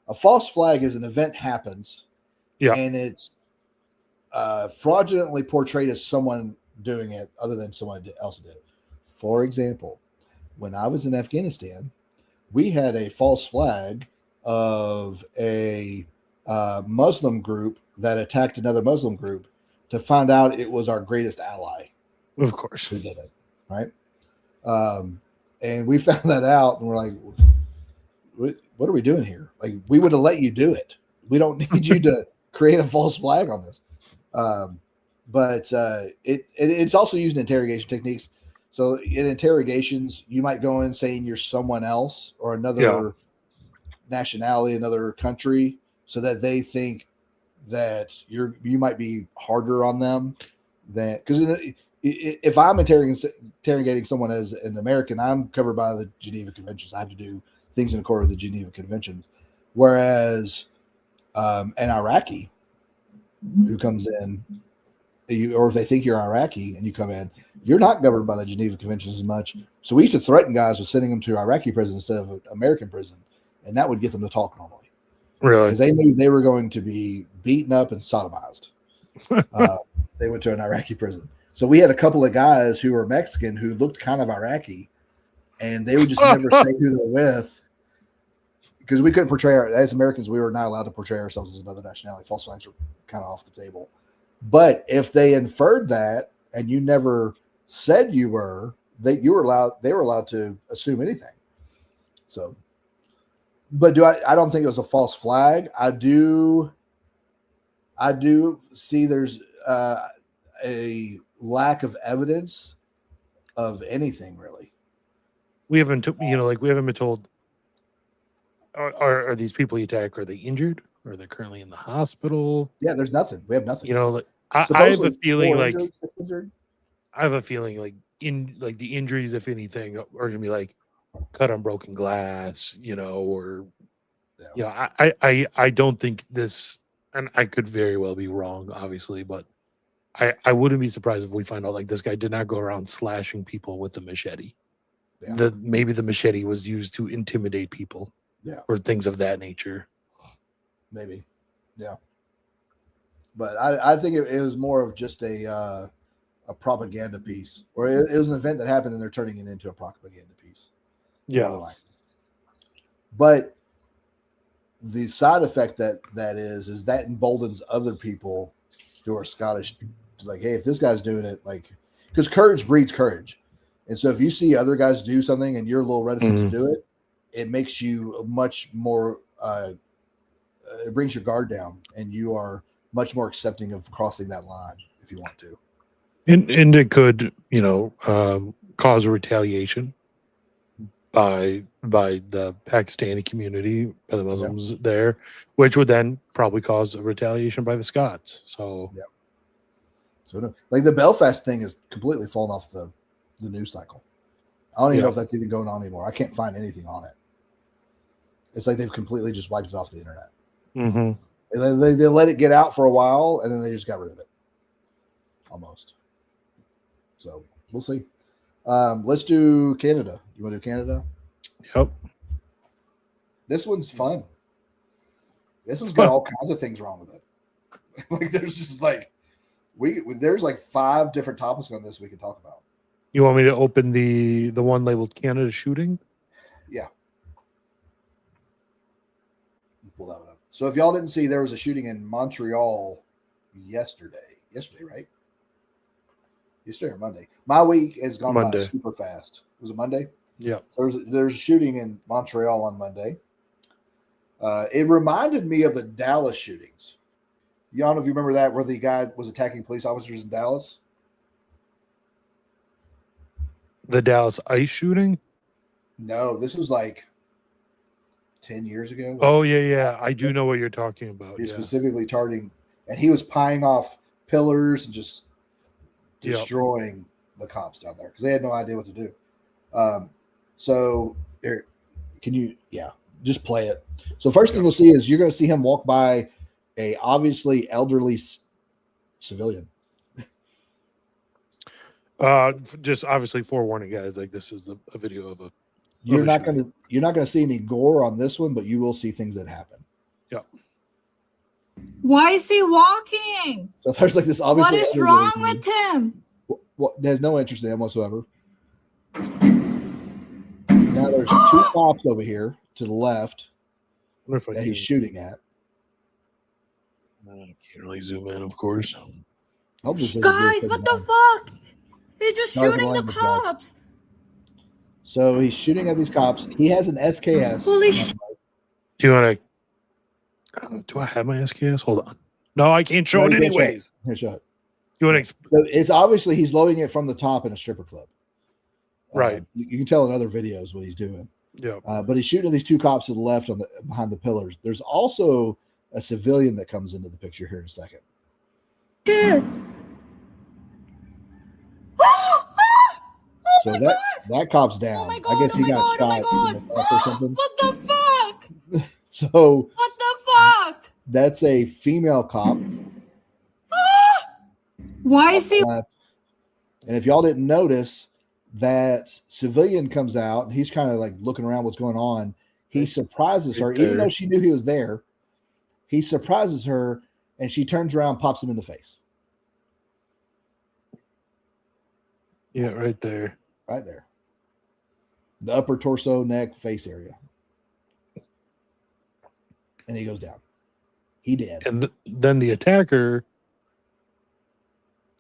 A false flag is an event happens, and it's fraudulently portrayed as someone doing it other than someone else did. For example, when I was in Afghanistan, we had a false flag of a Muslim group that attacked another Muslim group to find out it was our greatest ally. Of course. Who did it, right? And we found that out, and we're like, what are we doing here? Like, we would have let you do it. We don't need you to create a false flag on this. But it's also used in interrogation techniques. So in interrogations, you might go in saying you're someone else or another nationality, another country, so that they think that you might be harder on them than, because if I'm interrogating someone as an American, I'm covered by the Geneva Conventions. I have to do things in accord with the Geneva Conventions. Whereas an Iraqi who comes in, or if they think you're Iraqi and you come in, you're not governed by the Geneva Conventions as much. So we used to threaten guys with sending them to Iraqi prison instead of an American prison, and that would get them to talk normally. Really? Because they knew they were going to be beaten up and sodomized. They went to an Iraqi prison. So we had a couple of guys who were Mexican who looked kind of Iraqi, and they would just never say who they're with, because we couldn't portray as Americans, we were not allowed to portray ourselves as another nationality. False flags were kind of off the table. But if they inferred that and you never said you were, they were allowed to assume anything. So, but I don't think it was a false flag. I do see there's a lack of evidence of anything really. We haven't been told. Are these people you attack? Are they injured? Are they currently in the hospital? Yeah, there's nothing. We have nothing. I have a feeling the injuries, if anything, are gonna be like cut on broken glass, or I don't think this, and I could very well be wrong, obviously, but I wouldn't be surprised if we find out like this guy did not go around slashing people with a machete. Yeah. Maybe the machete was used to intimidate people. Yeah. Or things of that nature. Maybe. Yeah. But I think it was more of just a propaganda piece, or it was an event that happened and they're turning it into a propaganda piece. Yeah. But the side effect that is that emboldens other people who are Scottish, like, hey, if this guy's doing it, like, because courage breeds courage. And so if you see other guys do something and you're a little reticent Mhm. to do it, it makes you much more, it brings your guard down and you are much more accepting of crossing that line if you want to. And it could, cause a retaliation by the Pakistani community, by the Muslims there, which would then probably cause a retaliation by the Scots. So Yeah. So no, like the Belfast thing is completely fallen off the news cycle. I don't even know if that's even going on anymore. I can't find anything on it. It's like they've completely just wiped it off the internet. Mm-hmm. They let it get out for a while and then they just got rid of it. Almost. So we'll see. Let's do Canada. You want to do Canada? Yep. This one's fun. This one's got all kinds of things wrong with it. Like there's just like there's like 5 different topics on this we can talk about. You want me to open the one labeled Canada shooting? Yeah. Pull that one up. So if y'all didn't see, there was a shooting in Montreal yesterday. Yesterday, right? Yesterday or Monday. My week has gone by super fast. Was it Monday? Yeah. So there's a shooting in Montreal on Monday. It reminded me of the Dallas shootings. Y'all know if you remember that, where the guy was attacking police officers in Dallas? The Dallas ICE shooting? No, this was like 10 years ago. Oh, yeah. I do know what you're talking about. He's specifically targeting, and he was pieing off pillars and just destroying the cops down there because they had no idea what to do. So here, can you, just play it. So first thing you'll see is you're going to see him walk by a obviously elderly civilian. Just obviously forewarning guys, like this is a video of a. You're not going to see any gore on this one, but you will see things that happen. Yeah. Why is he walking? So there's like this obviously. What is wrong with him? Well, there's no interest in him whatsoever. Now there's 2 cops over here to the left that he's shooting at. I can't really zoom in, of course. Guys, what the fuck? He's just shooting the cops. Guys. So he's shooting at these cops. He has an SKS. Holy shit. Do you want to? Do I have my SKS? Hold on. No, I can't show it anyways. Here, show it. You want to? So it's obviously he's loading it from the top in a stripper club. Right. You can tell in other videos what he's doing. Yeah. But he's shooting at these 2 cops to the left behind the pillars. There's also a civilian that comes into the picture here in a second. Dude. So that cop's down. I guess he got shot in the back or something. What the fuck? So what the fuck? That's a female cop. Why is he? And if y'all didn't notice, that civilian comes out and he's kind of like looking around what's going on. He surprises her, even though she knew he was there. He surprises her and she turns around, pops him in the face. Yeah, right there. Right there. The upper torso, neck, face area. And he goes down. He did. And then the attacker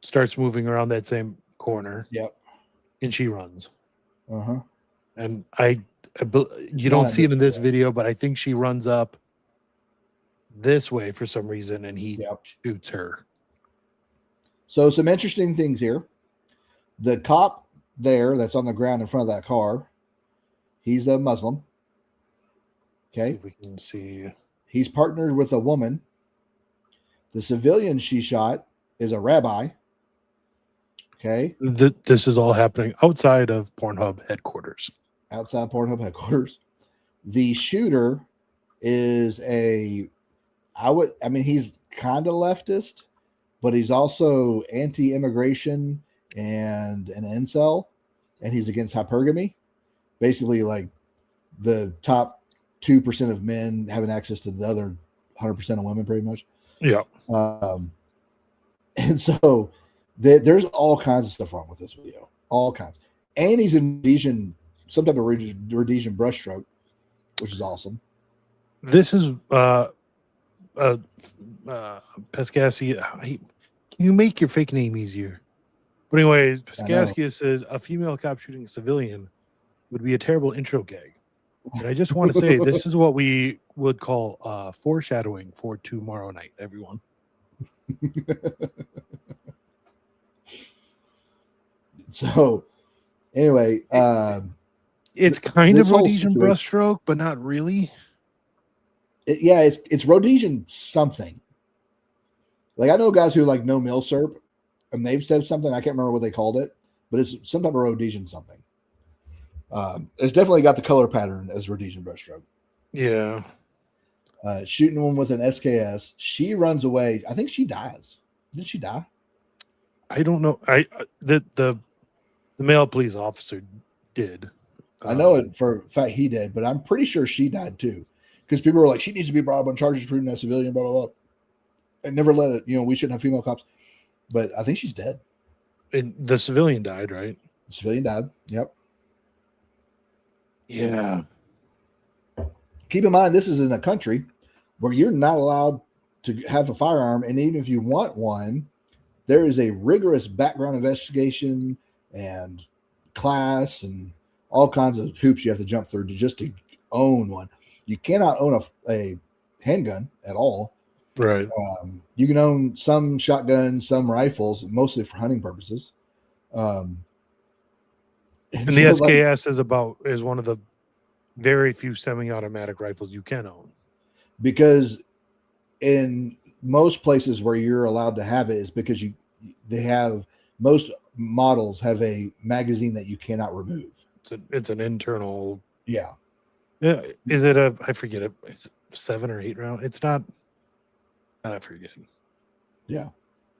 starts moving around that same corner. Yep. And she runs. Uh-huh. And you don't see it in this video, but I think she runs up this way for some reason, and he shoots her. So some interesting things here. The cop there that's on the ground in front of that car, he's a Muslim. Okay. If we can see. He's partnered with a woman. The civilian she shot is a rabbi. Okay. This is all happening outside of Pornhub headquarters. Outside Pornhub headquarters. The shooter is he's kind of leftist, but he's also anti-immigration and an incel, and he's against hypergamy. Basically, like the top 2% of men having access to the other 100% of women, pretty much. Yeah. And so there's all kinds of stuff wrong with this video. All kinds. And he's in Rhodesian, some type of Rhodesian brushstroke, which is awesome. This is Pescassi. Can you make your fake name easier? But anyways, I know. Pascaskia says a female cop shooting a civilian would be a terrible intro gag. And I just want to say this is what we would call foreshadowing for tomorrow night, everyone. So anyway, it's kind of this whole Rhodesian situation- brushstroke, but not really. it's Rhodesian something. Like I know guys who like know milsurp, and they've said something. I can't remember what they called it, but it's some type of Rhodesian something. It's definitely got the color pattern as Rhodesian brushstroke. Yeah. Shooting one with an SKS. She runs away. I think she dies. Did she die? I don't know. The male police officer did. I know it for a fact he did, but I'm pretty sure she died too. Because people were like, she needs to be brought up on charges for shooting a civilian, blah, blah, blah. And never let it, we shouldn't have female cops. But I think she's dead. And the civilian died, right? The civilian died. Yep. Yeah. Keep in mind, this is in a country where you're not allowed to have a firearm. And even if you want one, there is a rigorous background investigation and class and all kinds of hoops you have to jump through to own one. You cannot own a handgun at all. Right. You can own some shotguns, some rifles, mostly for hunting purposes. And the SKS is one of the very few semi-automatic rifles you can own. Because in most places where you're allowed to have it is because most models have a magazine that you cannot remove. It's an internal. Yeah. Yeah. Is it I forget it. It's 7 or 8 round. It's not. I forget. Yeah.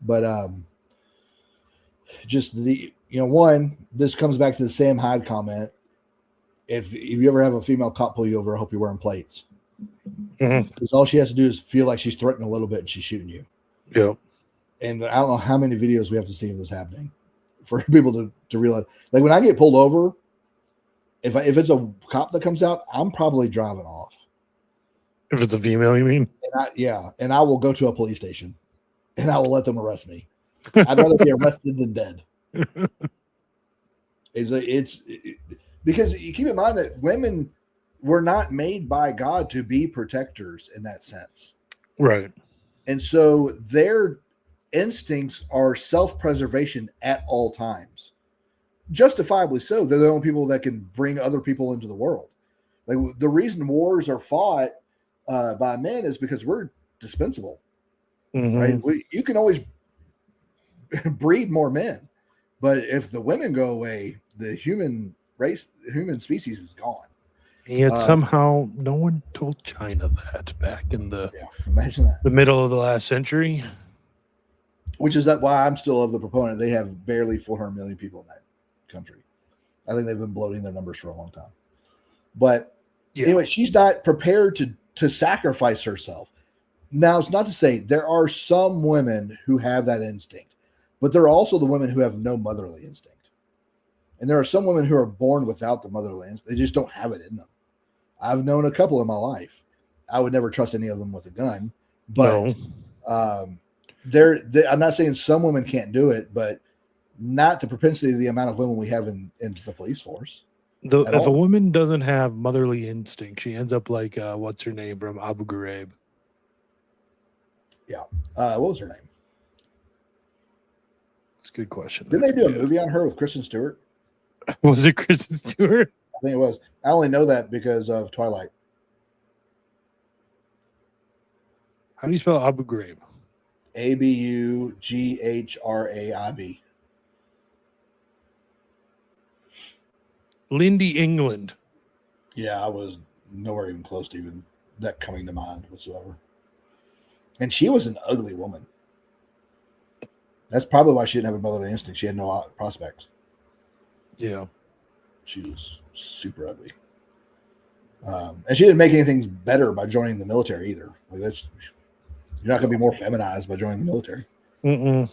But just this comes back to the Sam Hyde comment. If you ever have a female cop pull you over, I hope you're wearing plates. Because all she has to do is feel like she's threatening a little bit and she's shooting you. Yeah. And I don't know how many videos we have to see of this happening for people to realize. Like when I get pulled over, if it's a cop that comes out, I'm probably driving off. If it's a female, you mean? And I will go to a police station and I will let them arrest me. I'd rather be arrested than dead. It's because you keep in mind that women were not made by God to be protectors in that sense. Right. And so their instincts are self-preservation at all times. Justifiably so. They're the only people that can bring other people into the world. Like the reason wars are fought by men is because we're dispensable, right? You can always breed more men, but if the women go away, the human species is gone. And yet somehow no one told China that back in imagine that. The middle of the last century. Which is why I'm still of the proponent. They have barely 400 million people in that country. I think they've been bloating their numbers for a long time. But anyway, she's not prepared to sacrifice herself. Now, it's not to say there are some women who have that instinct, but there are also the women who have no motherly instinct. And there are some women who are born without the motherly instinct. They just don't have it in them. I've known a couple in my life. I would never trust any of them with a gun, but I'm not saying some women can't do it, but not the propensity of the amount of women we have in the police force. If a woman doesn't have motherly instinct, she ends up like what's her name from Abu Ghraib. Yeah. What was her name? That's a good question. Didn't they do a movie on her with Kristen Stewart? Was it Kristen Stewart? I think it was. I only know that because of Twilight. How do you spell Abu Ghraib? Abughraib. Lindy England. Yeah, I was nowhere even close to even that coming to mind whatsoever. And she was an ugly woman. That's probably why she didn't have a motherly instinct. She had no prospects. Yeah. She was super ugly. And she didn't make anything better by joining the military either. Like you're not going to be more feminized by joining the military. I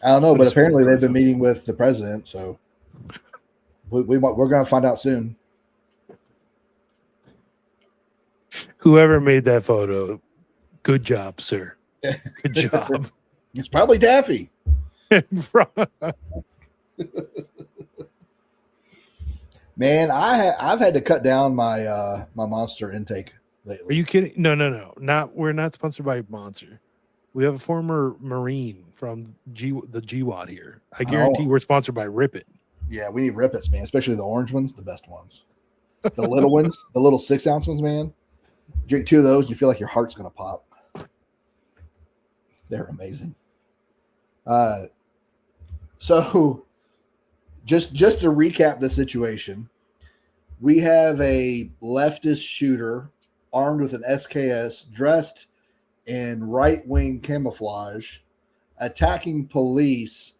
don't know, but apparently they've been meeting with the president, so we're going to find out soon. Whoever made that photo, good job, sir. Good job. It's probably Taffy. Man, I've had to cut down my my Monster intake lately. Are you kidding? No. We're not sponsored by Monster. We have a former Marine from the GWAT here. I guarantee we're sponsored by Rip It. Yeah, we need Rip Its, man, especially the orange ones, the best ones. The little ones, the little 6-ounce ones, man. Drink 2 of those, you feel like your heart's gonna pop. They're amazing. So just to recap the situation, we have a leftist shooter armed with an SKS, dressed in right-wing camouflage, attacking police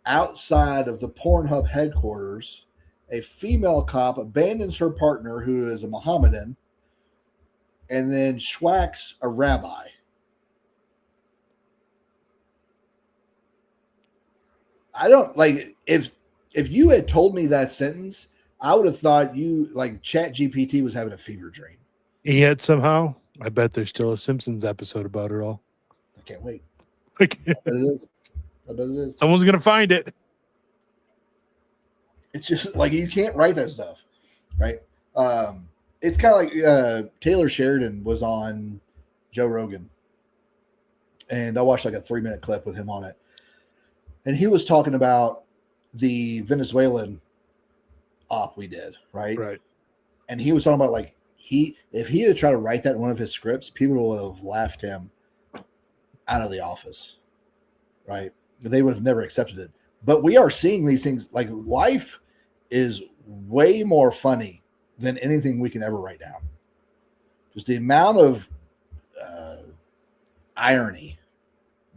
outside of the Pornhub headquarters. A female cop abandons her partner, who is a Mohammedan, and then schwacks a rabbi. I don't like if you had told me that sentence, I would have thought you like ChatGPT was having a fever dream. And yet somehow, I bet there's still a Simpsons episode about it all. I can't wait. I bet it is. I bet it is. Someone's gonna find it. It's just like you can't write that stuff, right? It's kind of like Taylor Sheridan was on Joe Rogan, and I watched like a 3-minute clip with him on it. And he was talking about the Venezuelan op we did, right? Right. And he was talking about like if he had tried to write that in one of his scripts, people would have laughed him out of the office, right? They would have never accepted it. But we are seeing these things, like life is way more funny than anything we can ever write down. Just the amount of irony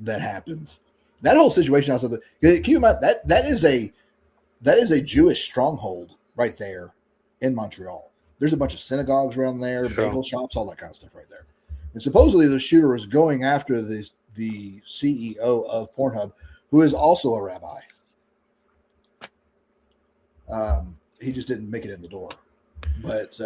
that happens. That whole situation outside can you imagine that is a Jewish stronghold right there in Montreal. There's a bunch of synagogues around there, bagel shops, all that kind of stuff right there. And supposedly the shooter was going after the CEO of Pornhub, who is also a rabbi. He just didn't make it in the door. But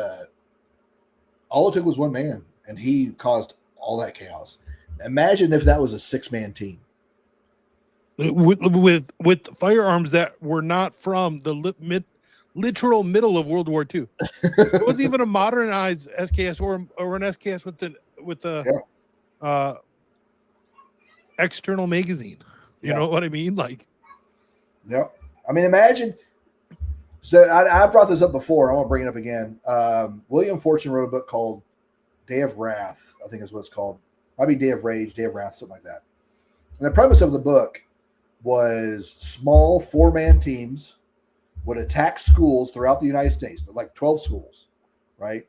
all it took was one man, and he caused all that chaos. Imagine if that was a 6-man team. With firearms that were not from the literal middle of World War II. It wasn't even a modernized SKS or an SKS with the external magazine. You know what I mean? Like, yeah. I mean, imagine. So I brought this up before. I want to bring it up again. William Fortune wrote a book called Day of Wrath. I think is what it's called. Might be Day of Rage, Day of Wrath, something like that. And the premise of the book was small 4-man teams would attack schools throughout the United States, like 12 schools, right?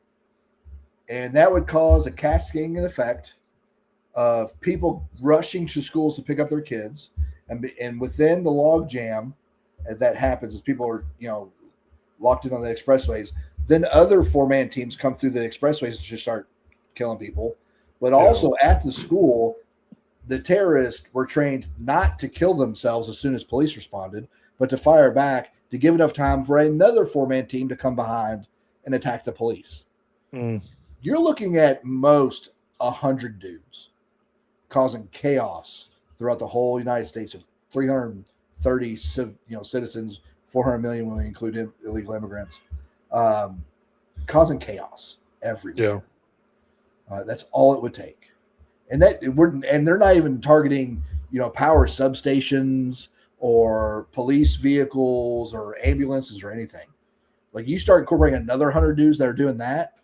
And that would cause a cascading effect of people rushing to schools to pick up their kids. And within the log jam that happens as people are, locked in on the expressways, then other 4-man teams come through the expressways and just start killing people. But also at the school, the terrorists were trained not to kill themselves as soon as police responded, but to fire back to give enough time for another 4-man team to come behind and attack the police. You're looking at most 100 dudes causing chaos throughout the whole United States of 330 citizens, 400 million when we include illegal immigrants, causing chaos everywhere. That's all it would take. And they're not even targeting, power substations or police vehicles or ambulances or anything. Like you start incorporating another 100 dudes that are doing that,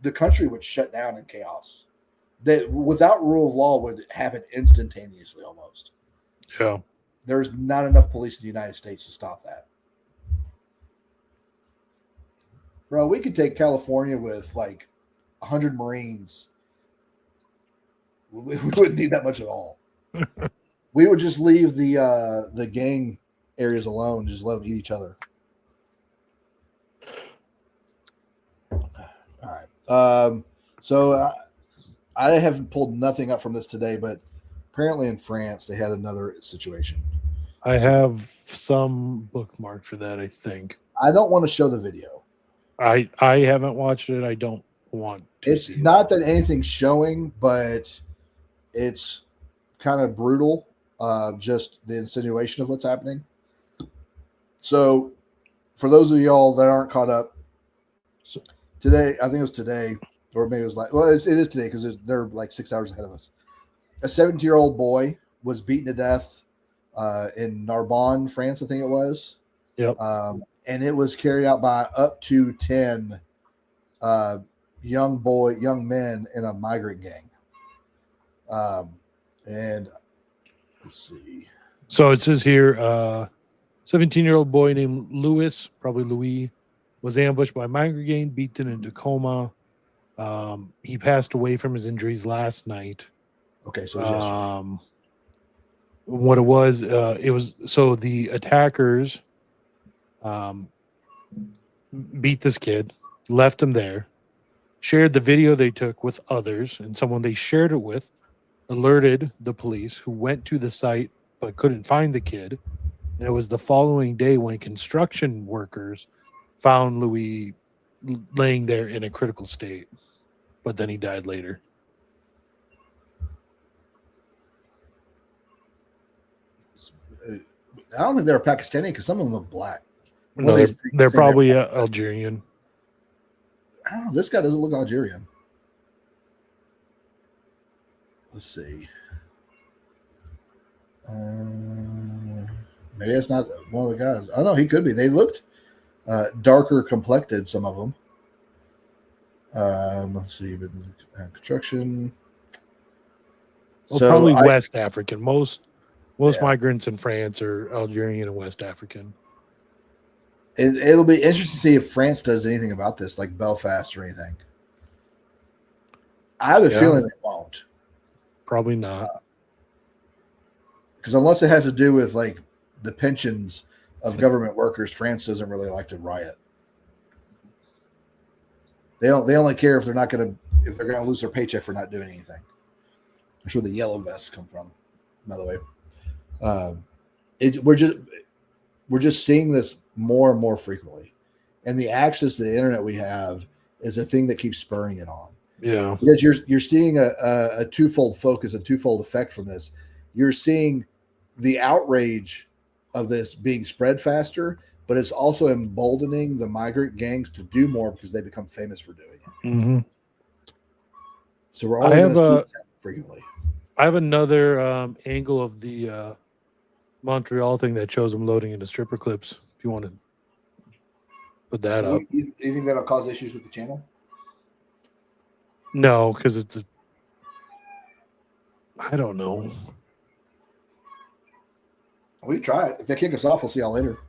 the country would shut down in chaos. That without rule of law would happen instantaneously almost. Yeah. There's not enough police in the United States to stop that. Bro, we could take California with like 100 Marines. We wouldn't need that much at all. We would just leave the gang areas alone, just let them eat each other. All right. So I haven't pulled nothing up from this today, but apparently in France they had another situation. I have some bookmarked for that, I think. I don't want to show the video. I haven't watched it. I don't want to. It's not that anything's showing, but it's kind of brutal. just the insinuation of what's happening. So, for those of y'all that aren't caught up, today, I think it was today, or maybe it was like, well, it is today because they're like 6 hours ahead of us. A 17-year-old boy was beaten to death in Narbonne, France, I think it was. Yep. And it was carried out by up to 10 young men in a migrant gang. And let's see. So it says here, 17-year-old boy named Louis, probably Louis, was ambushed by migrant gang, beaten in Tacoma. He passed away from his injuries last night. Okay, so it was yesterday. What it was so the attackers beat this kid, left him there, shared the video they took with others, and someone they shared it with alerted the police, who went to the site but couldn't find the kid. And it was the following day when construction workers found Louis laying there in a critical state, but then he died later. I don't think they're Pakistani because some of them look black. No, they're probably Algerian. I don't know. This guy doesn't look Algerian. Let's see. Maybe that's not one of the guys. Oh, no, he could be. They looked darker complected, some of them. Let's see. Construction. Well, so probably West African. Most migrants in France are Algerian and West African. It'll be interesting to see if France does anything about this, like Belfast or anything. I have a feeling they won't. Probably not. Because unless it has to do with like the pensions of government workers, France doesn't really like to riot. They only care if they're going to lose their paycheck for not doing anything. That's where the yellow vests come from, by the way. We're just seeing this more and more frequently, and the access to the internet we have is a thing that keeps spurring it on. Yeah, because you're seeing a twofold focus, a twofold effect from this. You're seeing the outrage of this being spread faster, but it's also emboldening the migrant gangs to do more because they become famous for doing it. Mm-hmm. So we're only going to see it frequently. I have another angle of the Montreal thing that shows them loading into stripper clips. If you want to put that up. You think that'll cause issues with the channel? No, because I don't know. We try it. If they kick us off, we'll see y'all later.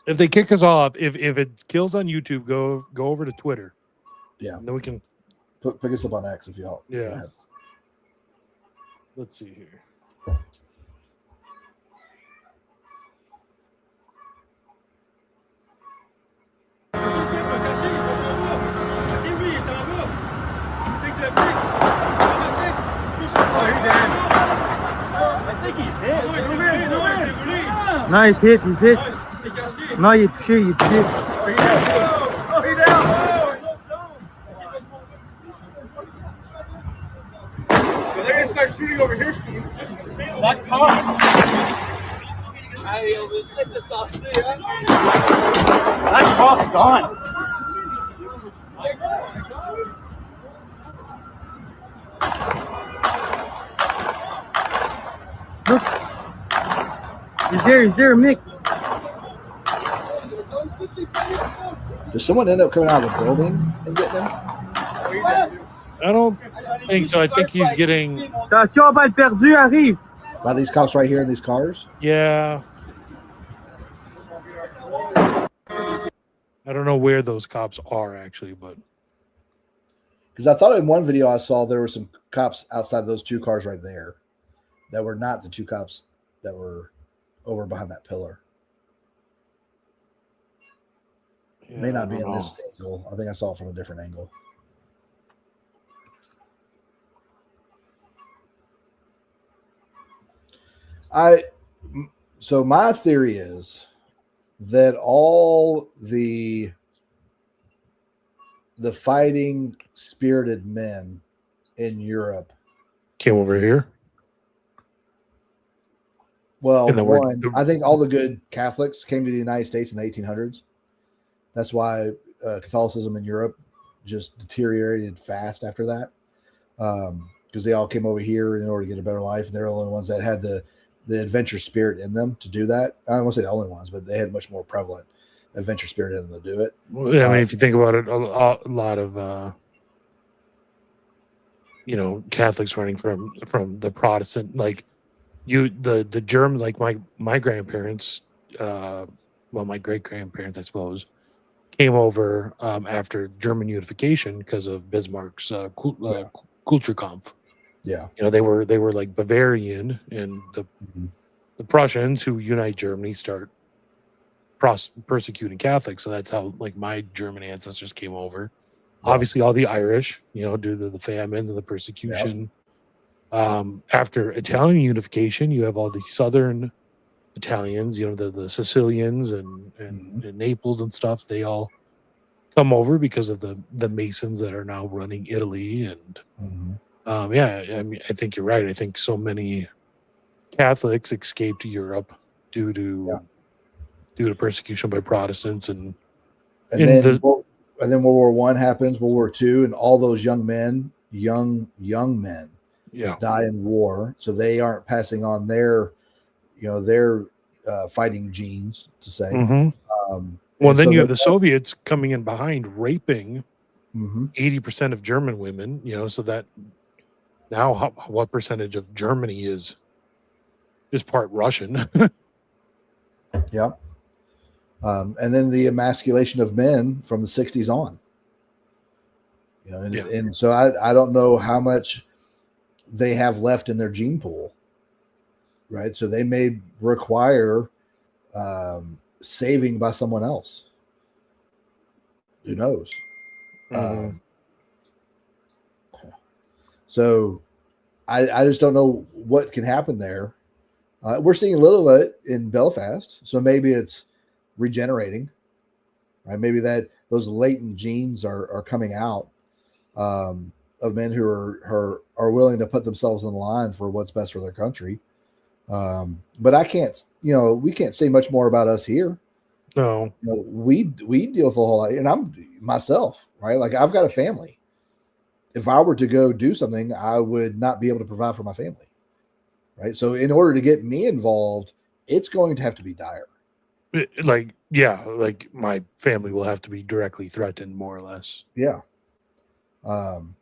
If they kick us off, if it kills on YouTube, go over to Twitter. Yeah. And then we can pick us up on X if y'all. Yeah. Let's see here. I think he's hit. Non, he's hit. Non, il est touché. Oh, he's down. They're going to start shooting over here, Steve. That's cop. That cop's gone. Look. He's there, Mick. Does someone end up coming out of the building and getting him? I don't think so. I think he's getting. Attention, balle perdue arrive. By these cops right here in these cars? Yeah. I don't know where those cops are actually, but because I thought in one video I saw there were some cops outside those two cars right there that were not the two cops that were over behind that pillar. yeah, May not be in this angle. I think I saw it from a different angle. So my theory is that all the fighting spirited men in Europe came over here. Well, And then I think all the good Catholics came to the United States in the 1800s. That's why Catholicism in Europe just deteriorated fast after that, because they all came over here in order to get a better life. And they're the only ones that had the adventure spirit in them to do that. I don't want to say the only ones, but they had much more prevalent adventure spirit in them to do it. I mean, if you think about it, a lot of Catholics running from the Protestant, like the German, like my grandparents, my great grandparents, I suppose, came over after German unification because of Bismarck's Kulturkampf. Yeah, They were like Bavarian, and the Prussians, who unite Germany, start persecuting Catholics. So that's how like my German ancestors came over. Yeah. Obviously, all the Irish, due to the famines and the persecution. After Italian unification, you have all the southern Italians, the Sicilians and Naples and stuff. They all come over because of the Masons that are now running Italy. And I mean, I think you're right. I think so many Catholics escaped Europe due to persecution by Protestants, and then World War One happens, World War II, and all those young men, young men, die in war, so they aren't passing on their fighting genes, to say. Well, then you have the Soviets coming in behind, raping 80% of German women. So that now what percentage of Germany is part Russian? Yeah. And then the emasculation of men from the 60s on. And so I don't know how much they have left in their gene pool, right? So they may require saving by someone else. Who knows? So I just don't know what can happen there. We're seeing a little of it in Belfast, so maybe it's regenerating, right? Maybe that those latent genes are coming out of men who are willing to put themselves in line for what's best for their country. But I can't, we can't say much more about us here. No, we deal with a whole lot, and I'm myself, right? Like I've got a family. If I were to go do something, I would not be able to provide for my family, right? So in order to get me involved, it's going to have to be dire. Like my family will have to be directly threatened, more or less. Yeah. And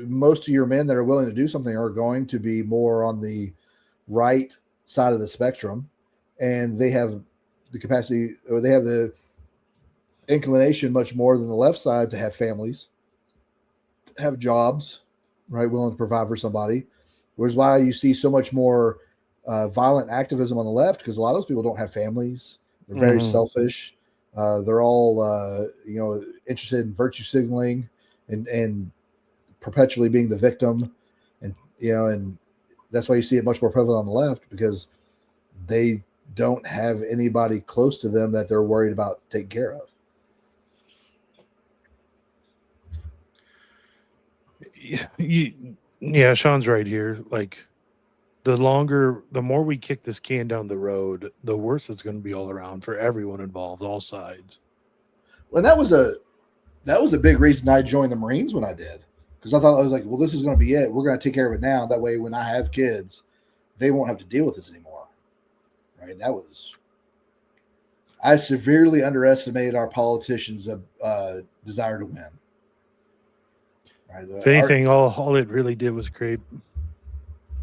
most of your men that are willing to do something are going to be more on the right side of the spectrum, and they have the capacity, or they have the inclination much more than the left side to have families, to have jobs, right? Willing to provide for somebody. Whereas why you see so much more violent activism on the left, because a lot of those people don't have families. They're very selfish. They're all, interested in virtue signaling and perpetually being the victim. And that's why you see it much more prevalent on the left, because they don't have anybody close to them that they're worried about taking care of. Yeah, Sean's right here. Like the more we kick this can down the road, the worse it's going to be all around for everyone involved, all sides. Well, that was a big reason I joined the Marines when I did, because I thought, I was like, well, this is going to be it. We're going to take care of it now. That way, when I have kids, they won't have to deal with this anymore. Right? I severely underestimated our politicians' desire to win. Right? If anything, all it really did was create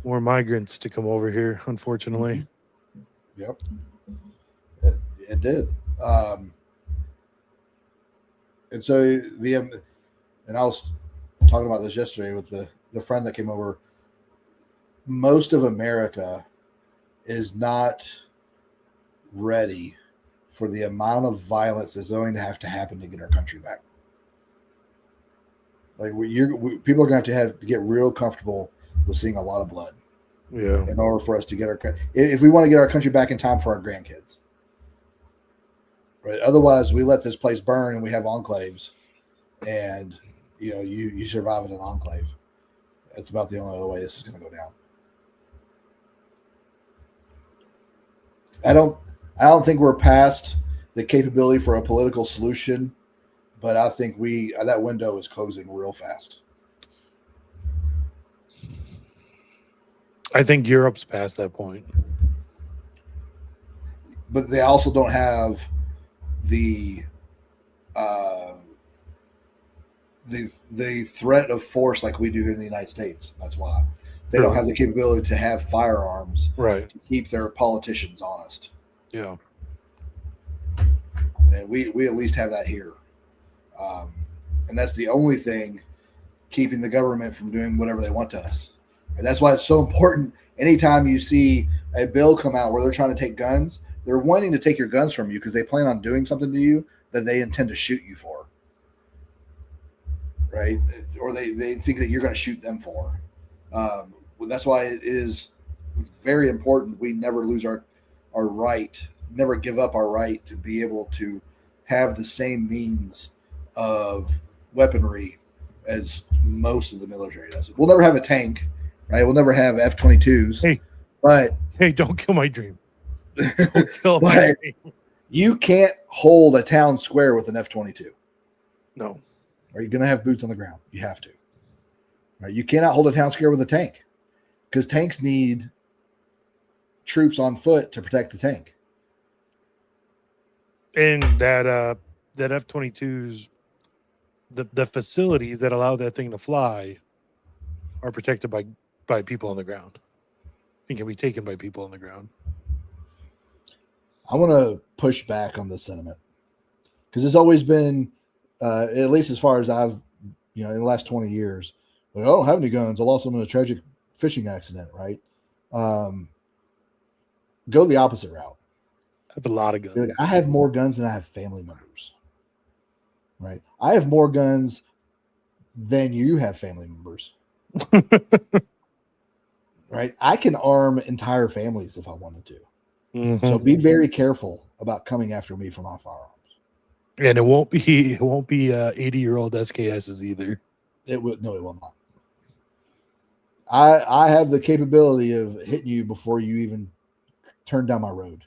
more migrants to come over here, unfortunately. Yep. It did. And so and I was talking about this yesterday with the friend that came over. Most of America is not ready for the amount of violence that's going to have to happen to get our country back. Like people are going to have to get real comfortable with seeing a lot of blood. Yeah. In order for us to get if we want to get our country back in time for our grandkids. Right. Otherwise, we let this place burn and we have enclaves, and you survive in an enclave. That's about the only other way this is going to go down. I don't think we're past the capability for a political solution, but I think that window is closing real fast. I think Europe's past that point. But they also don't have the threat of force like we do here in the United States. That's why they don't have the capability to have firearms, right, to keep their politicians honest. Yeah, and we at least have that here, and that's the only thing keeping the government from doing whatever they want to us. And that's why it's so important. Anytime you see a bill come out where they're trying to take guns, they're wanting to take your guns from you because they plan on doing something to you that they intend to shoot you for, right? Or they think that you're going to shoot them for. That's why it is very important we never lose our right, never give up our right to be able to have the same means of weaponry as most of the military does. We'll never have a tank, right? We'll never have F-22s. Hey, don't kill my dream. Don't kill my dream. You can't hold a town square with an F-22. No. Are you going to have boots on the ground? You have to. Right? You cannot hold a town square with a tank because tanks need troops on foot to protect the tank. And that F-22s, the facilities that allow that thing to fly are protected by people on the ground. It can be taken by people on the ground. I want to push back on this sentiment because it's always been, at least as far as I've, in the last 20 years, like, I don't have any guns. I lost them in a tragic fishing accident, right? Go the opposite route. I have a lot of guns. I have more guns than I have family members, right? I have more guns than you have family members. Right? I can arm entire families if I wanted to. Mm-hmm. So be very careful about coming after me for my firearms. And it won't be 80-year-old SKSs either. It will not. I have the capability of hitting you before you even turn down my road.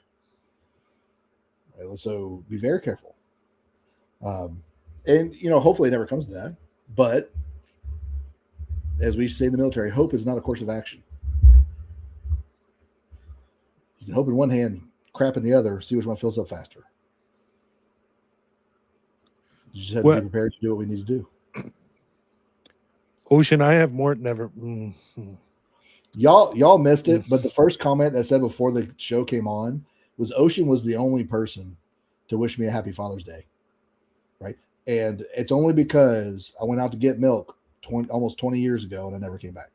Right? So be very careful. And hopefully it never comes to that. But as we say in the military, hope is not a course of action. You can hope in one hand, crap in the other, see which one fills up faster. You just have to be prepared to do what we need to do. Ocean, I have more never. Mm-hmm. Y'all missed it, but the first comment that said before the show came on was Ocean was the only person to wish me a happy Father's Day. Right? And it's only because I went out to get milk almost 20 years ago and I never came back.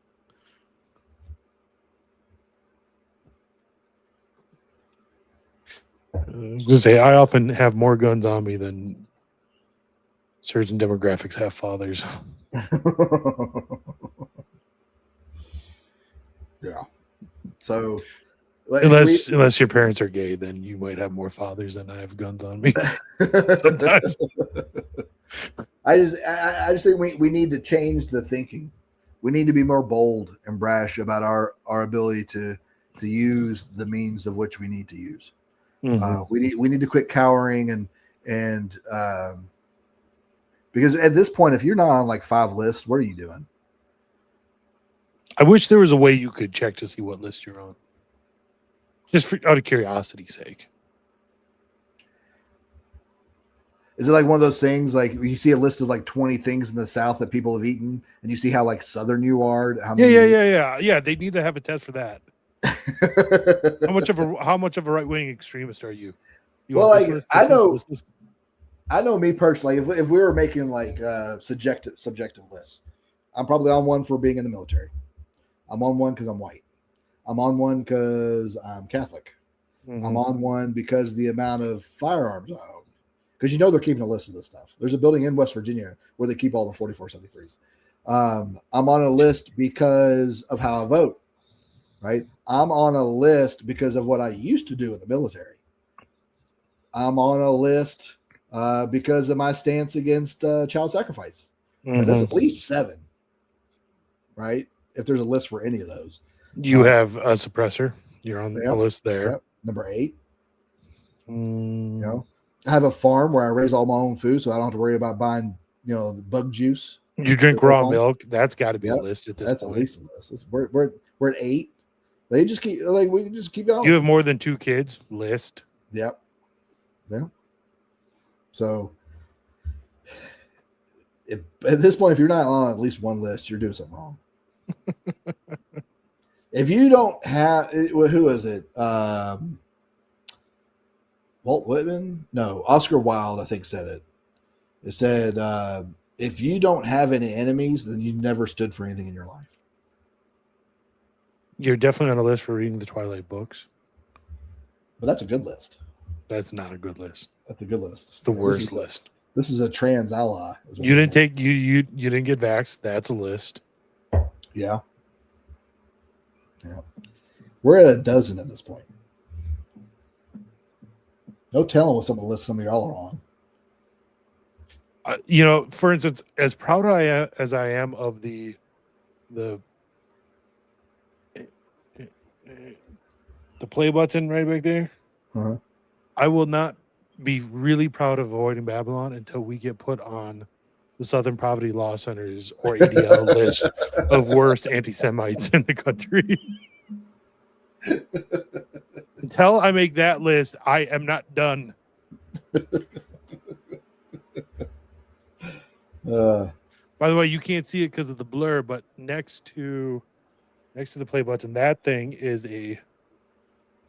Just say I often have more guns on me than certain demographics have fathers. Yeah. So unless your parents are gay, then you might have more fathers than I have guns on me. Sometimes. I just think we need to change the thinking. We need to be more bold and brash about our ability to use the means of which we need to use. Mm-hmm. We need to quit cowering and because at this point, if you're not on like 5 lists, what are you doing? I wish there was a way you could check to see what list you're on, just out of curiosity's sake. Is it like one of those things like you see a list of like 20 things in the South that people have eaten, and you see how like Southern you are? Yeah. They need to have a test for that. How much of a right wing extremist are you? Well, like I know me personally. If we were making like subjective lists, I'm probably on one for being in the military. I'm on one because I'm white. I'm on one because I'm Catholic. Mm-hmm. I'm on one because of the amount of firearms I own. Because they're keeping a list of this stuff. There's a building in West Virginia where they keep all the 4473s. I'm on a list because of how I vote. Right? I'm on a list because of what I used to do in the military. I'm on a list because of my stance against child sacrifice. Mm-hmm. Right? That's at least 7. Right? If there's a list for any of those. You have a suppressor. You're on the list there. Yep. Number 8. You know, I have a farm where I raise all my own food, so I don't have to worry about buying, the bug juice. You drink raw milk. That's got to be a list at this point. That's at least a list. We're at 8. They just keep we just keep going. You have more than 2 kids. List. Yep. Yeah. So at this point, if you're not on at least one list, you're doing something wrong. If you don't have, who is it? Walt Whitman? No, Oscar Wilde, I think, said it. It said, if you don't have any enemies, then you never stood for anything in your life. You're definitely on a list for reading the Twilight books. But that's a good list. That's not a good list. That's a good list. It's the worst list. This is a trans ally. You didn't take you didn't get vaxxed. That's a list. Yeah. Yeah. We're at a dozen at this point. No telling what some of the lists some of y'all are on. For instance, as proud as I am of the play button right back there, I will not be really proud of Avoiding Babylon until we get put on the Southern Poverty Law Center's or ADL list of worst anti-Semites in the country. Until I make that list, I am not done. By the way, you can't see it because of the blur, but next to the play button, that thing is a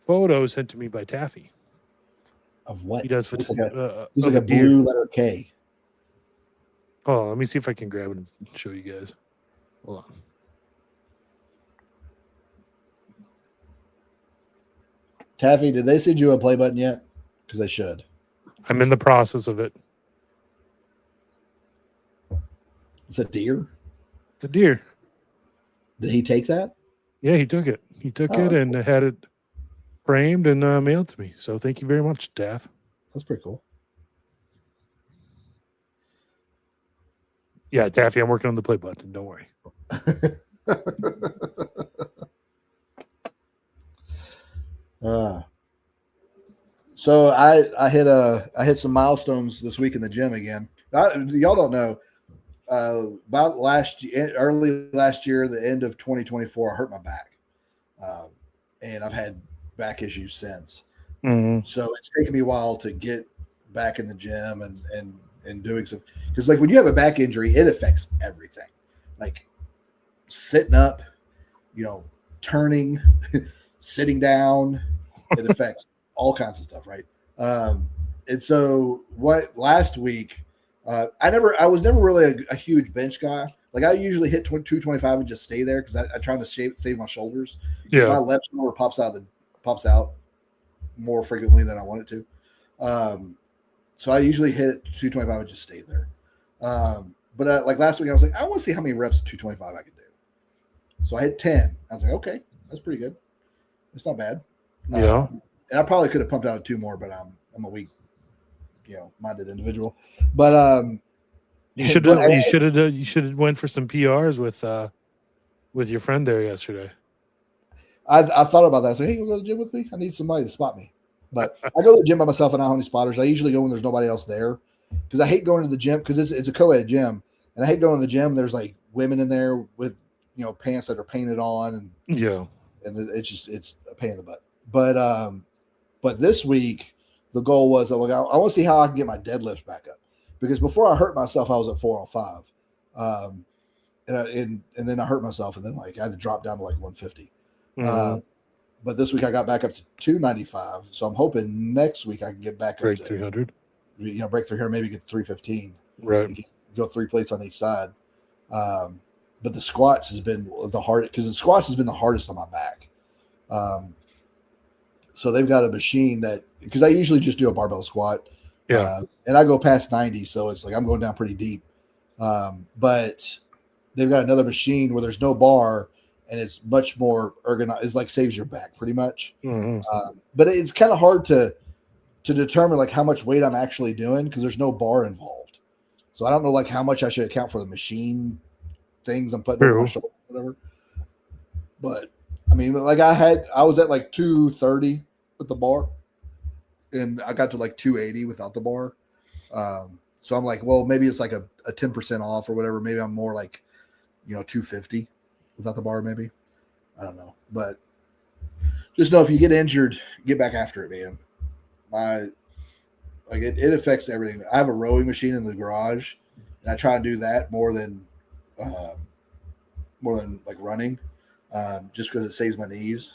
photo sent to me by Taffy. Of what? He does for it's like a blue letter K. Oh, let me see if I can grab it and show you guys. Hold on. Taffy, did they send you a play button yet? Because they should. I'm in the process of it. It's a deer? It's a deer. Did he take that? Yeah, he took it. He took it and had it framed and mailed to me. So thank you very much, Taff. That's pretty cool. Yeah, Taffy, I'm working on the play button. Don't worry. So I hit some milestones this week in the gym again. Y'all don't know. About early last year, the end of 2024, I hurt my back, and I've had back issues since. So it's taken me a while to get back in the gym and doing some, because like when you have a back injury, it affects everything, like sitting up, turning, sitting down. It affects all kinds of stuff, right? And so last week. I was never really a huge bench guy. Like I usually hit 225 and just stay there because I try to save my shoulders. Yeah, my left shoulder pops out more frequently than I want it to. So I usually hit 225 and just stay there. But like last week, I was like, I want to see how many reps 225 I can do. So I hit 10. I was like, okay, that's pretty good. It's not bad. Yeah, and I probably could have pumped out 2 more, but I'm a weak, minded individual. But you should have went for some PRs with your friend there yesterday. I thought about that. I said, hey, you go to the gym with me? I need somebody to spot me. But I go to the gym by myself and I don't have any spotters. I usually go when there's nobody else there because I hate going to the gym because it's a co-ed gym, and I hate going to the gym. There's like women in there with pants that are painted on, and it's a pain in the butt. But this week the goal was that I want to see how I can get my deadlifts back up, because before I hurt myself I was at 405, and then I hurt myself and then like I had to drop down to like 150. But this week I got back up to 295, so I'm hoping next week I can get back break up to 300. Break 300, maybe get 315. Right. Go 3 plates on each side. But the squats has been the hardest, because the squats has been the hardest on my back. So they've got a machine that, because I usually just do a barbell squat. Yeah. And I go past 90, so it's like I'm going down pretty deep. But they've got another machine where there's no bar, and it's much more ergonomic. It's like saves your back pretty much. But it's kind of hard to determine like how much weight I'm actually doing because there's no bar involved. So I don't know like how much I should account for the machine things I'm putting on my shoulder, whatever. But I mean, like I was at like 230 with the bar, and I got to like 280 without the bar. So I'm like, well, maybe it's like a 10% off or whatever. Maybe I'm more like, 250 without the bar, maybe. I don't know. But just know if you get injured, get back after it, man. It affects everything. I have a rowing machine in the garage, and I try and do that more than like running, just because it saves my knees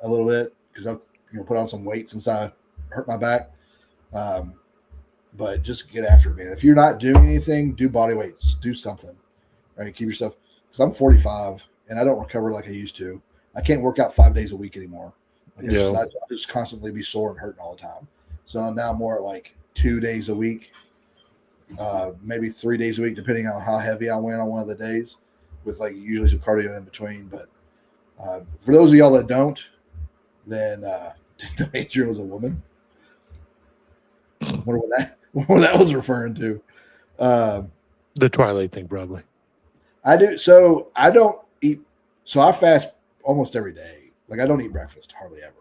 a little bit, because I've put on some weight since I hurt my back. But just get after it, man. If you're not doing anything, do body weights, do something, right? Keep yourself, because I'm 45 and I don't recover like I used to. I can't work out 5 days a week anymore. I just constantly be sore and hurting all the time. So I'm now more at like 2 days a week, maybe 3 days a week, depending on how heavy I went on one of the days, with like usually some cardio in between. But for those of y'all that don't, then Adrian was a woman. Wonder what that was referring to. The Twilight thing, probably. I do. So I don't eat. So I fast almost every day. Like, I don't eat breakfast hardly ever,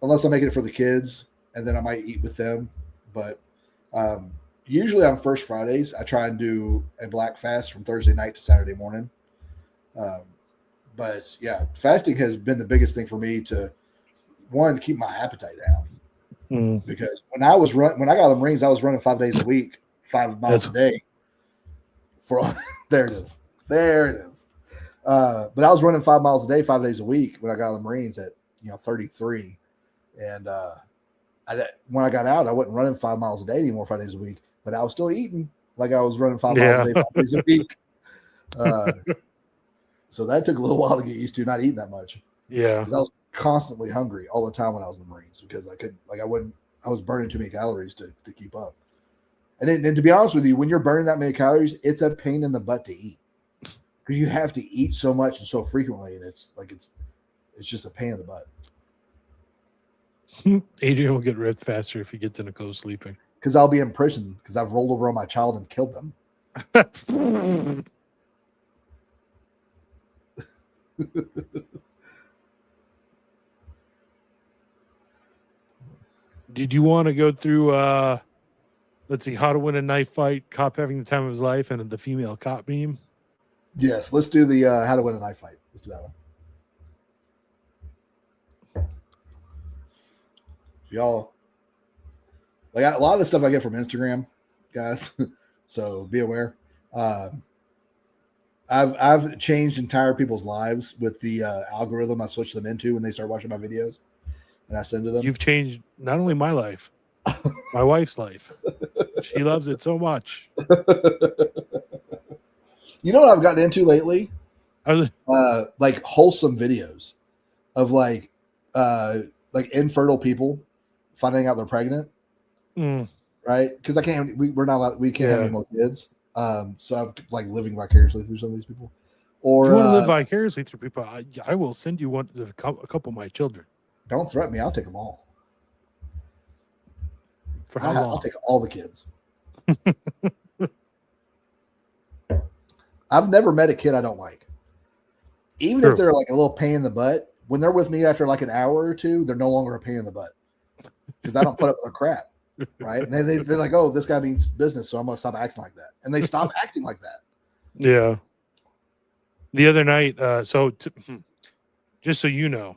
unless I'm making it for the kids, and then I might eat with them. But usually on First Fridays, I try and do a black fast from Thursday night to Saturday morning. But yeah, fasting has been the biggest thing for me to, one, keep my appetite down. Because when I got on the Marines, I was running 5 days a week, 5 miles a day. There it is. But I was running 5 miles a day, 5 days a week when I got on the Marines at 33. And when I got out, I wasn't running 5 miles a day anymore, 5 days a week. But I was still eating like I was running 5 miles a day, 5 days a week. So that took a little while to get used to, not eating that much. Yeah, because I was constantly hungry all the time when I was in the Marines, because I was burning too many calories to keep up. And to be honest with you, when you're burning that many calories, it's a pain in the butt to eat, because you have to eat so much and so frequently, and it's just a pain in the butt. Adrian will get ripped faster if he gets in a co-sleeping. Because I'll be in prison because I've rolled over on my child and killed them. Did you want to go through, let's see, how to win a knife fight, cop having the time of his life, and the female cop meme? Yes, let's do the how to win a knife fight. Let's do that one. Y'all, like, a lot of the stuff I get from Instagram, guys, so be aware. I've changed entire people's lives with the algorithm I switch them into when they start watching my videos, and I send to them. You've changed not only my life, my wife's life. She loves it so much. You know what I've gotten into lately? Like wholesome videos of like infertile people finding out they're pregnant, right? Because we can't have any more kids. So I'm like living vicariously through some of these people. Or you want to live vicariously through people? I will send you a couple of my children. Don't threaten me. I'll take them all. For how long? I'll take all the kids. I've never met a kid I don't like. Even if they're like a little pain in the butt, when they're with me after like an hour or two, they're no longer a pain in the butt, because I don't put up with their crap, right? And they're like, oh, this guy means business, so I'm going to stop acting like that. And they stop acting like that. Yeah. The other night, just so you know,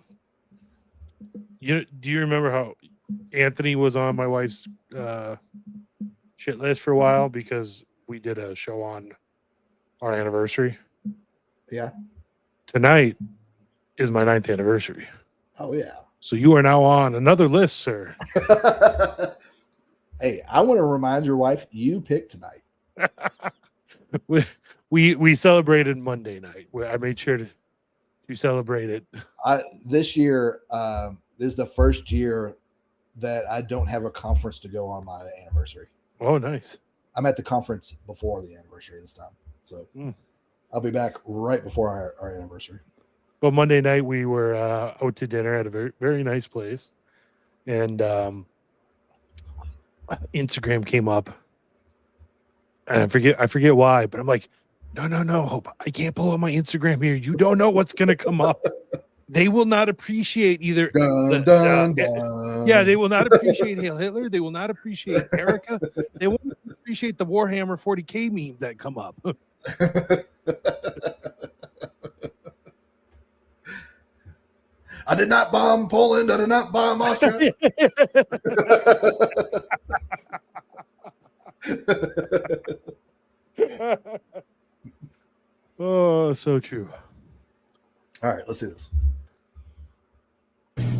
do you remember how Anthony was on my wife's shit list for a while because we did a show on our anniversary? Yeah. Tonight is my 9th anniversary. Oh, yeah. So you are now on another list, sir. Hey, I want to remind your wife, you picked tonight. We celebrated Monday night. I made sure to celebrate it. This year is the first year that I don't have a conference to go on my anniversary. Oh, nice. I'm at the conference before the anniversary this time. So I'll be back right before our anniversary. Well, Monday night we were out to dinner at a very, very nice place. And Instagram came up. And I forget why, but I'm like, no, Hope. I can't pull up my Instagram here. You don't know what's going to come up. they will not appreciate either. Dun, dun, dun. Yeah, they will not appreciate Hail Hitler. They will not appreciate Erica. They won't appreciate the Warhammer 40K memes that come up. I did not bomb Poland. I did not bomb Austria. Oh, so true. All right, let's see this.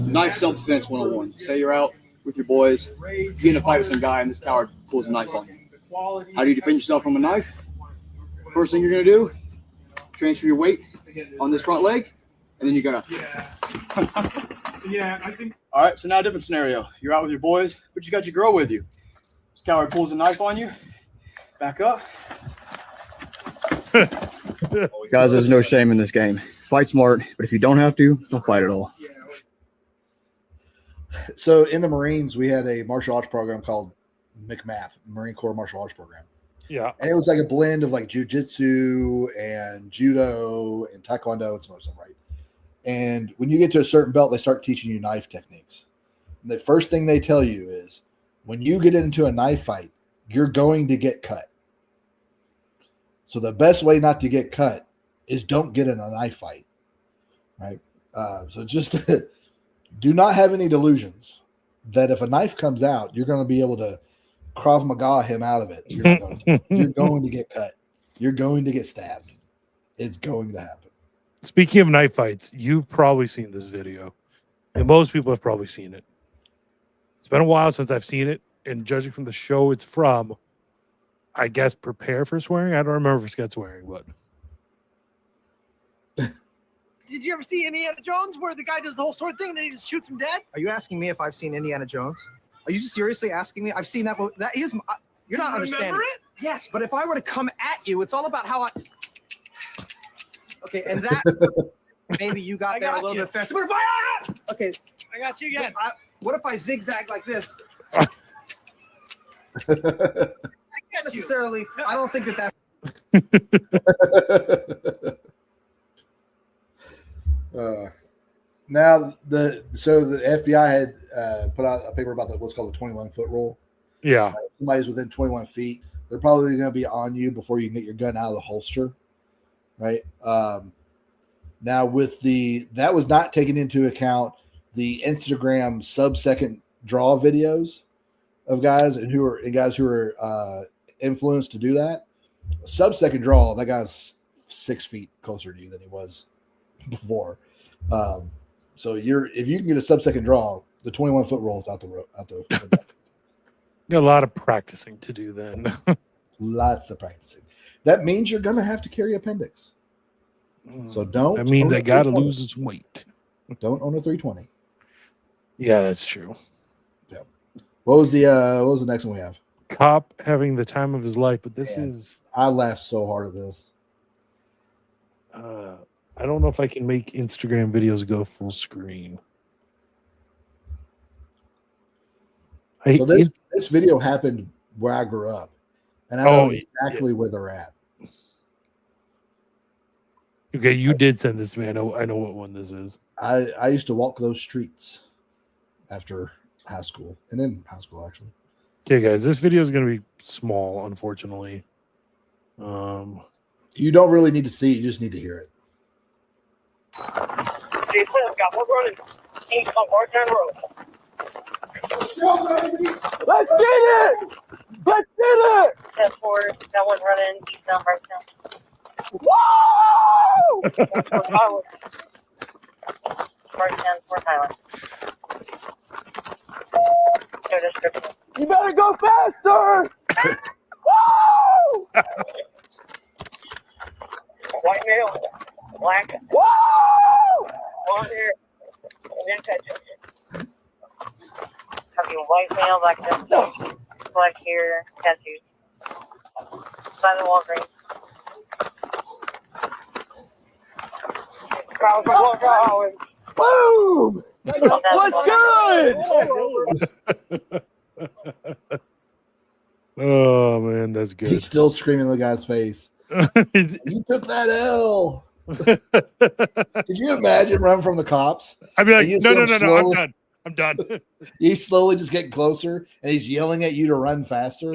Knife self-defense 101. Say you're out with your boys, you get in a fight with some guy, and this coward pulls a knife on you. How do you defend yourself from a knife? First thing you're going to do, transfer your weight on this front leg, and then you got to... Yeah, I think... All right, so now a different scenario. You're out with your boys, but you got your girl with you. This coward pulls a knife on you. Back up. Guys, there's no shame in this game. Fight smart, but if you don't have to, don't fight at all. So in the Marines, we had a martial arts program called MCMAP, Marine Corps Martial Arts Program. Yeah. And it was like a blend of like jujitsu and judo and taekwondo and some other stuff, right? And when you get to a certain belt, they start teaching you knife techniques. And the first thing they tell you is when you get into a knife fight, you're going to get cut. So the best way not to get cut is don't get in a knife fight, right? So just do not have any delusions that if a knife comes out, you're going to be able to Krav Maga him out of it. You're going to get cut. You're going to get stabbed. It's going to happen. Speaking of knife fights, you've probably seen this video. And most people have probably seen it. It's been a while since I've seen it. And judging from the show it's from, I guess prepare for swearing. I don't remember if it's got swearing, but... Did you ever see Indiana Jones where the guy does the whole sword thing and then he just shoots him dead? Are you asking me if I've seen Indiana Jones? Are you seriously asking me? I've seen that. That is, you're not understanding. Remember it? Yes, but if I were to come at you, it's all about how I. Okay, and that maybe you got there a little bit faster. But if I okay, I got you again. What if I zigzag like this? I Not get you. necessarily. I don't think that. Now the FBI had put out a paper about what's called the 21-foot rule. Yeah. Right? Somebody's within 21 feet. They're probably going to be on you before you can get your gun out of the holster. Right. Now that was not taken into account the Instagram sub-second draw videos of guys who are influenced to do that. Sub-second draw, that guy's 6 feet closer to you than he was before. So if you can get a sub-second draw, the 21-foot roll is out the window. Got a lot of practicing to do then. Lots of practicing. That means you're going to have to carry appendix. So don't. That means I got to lose his weight. Don't own a 320. Yeah, that's true. Yeah. What was the next one we have? Cop having the time of his life, but this is. I laughed so hard at this. I don't know if I can make Instagram videos go full screen. So this video happened where I grew up, and I know exactly where they're at. Okay, you did send this to me. I know what one this is. I used to walk those streets after high school, and in high school actually. Okay, guys, this video is going to be small, unfortunately. You don't really need to see it; you just need to hear it. Got one running east on Bartown Road. Let's get it! Let's get it! 10-4, got one running east down Bartown. Whoa! Bartown, Fort Highland. No description. You better go faster! Whoa! White male, black, Whoa! blonde hair, and then tattoos. Having white male, black tattoos, black hair, tattoos. Simon Walgreens. Boom! What's good? Oh man, that's good. He's still screaming in the guy's face. You took that L. Could you imagine running from the cops? I'd be like, And you no, see him I'm slowly- done. I'm done. He's slowly just getting closer, and he's yelling at you to run faster.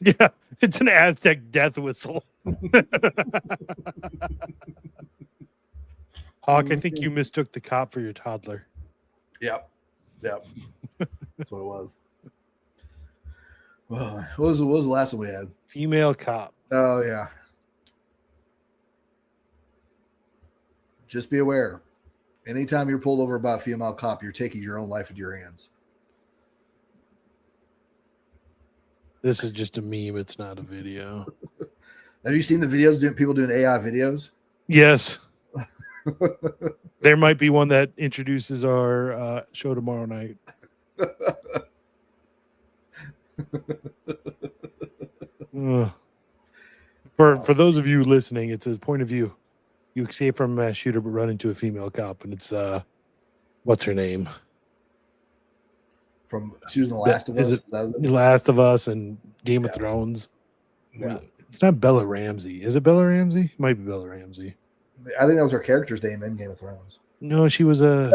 Yeah, it's an Aztec death whistle. Hawk, I think you mistook the cop for your toddler. Yep. That's what it was. Well, what was the last one we had? Female cop. Oh, yeah. Just be aware. Anytime you're pulled over by a female cop, you're taking your own life into your hands. This is just a meme. It's not a video. Have you seen the videos people doing AI videos? Yes. There might be one that introduces our show tomorrow night. For those of you listening, it says point of view. You escape from a mass shooter but run into a female cop, and it's what's her name? She was in The Last of Us. Is it The Last of Us and Game of Thrones? Yeah. It's not Bella Ramsey. Is it Bella Ramsey? It might be Bella Ramsey. I think that was her character's name in Game of Thrones. No, she was a.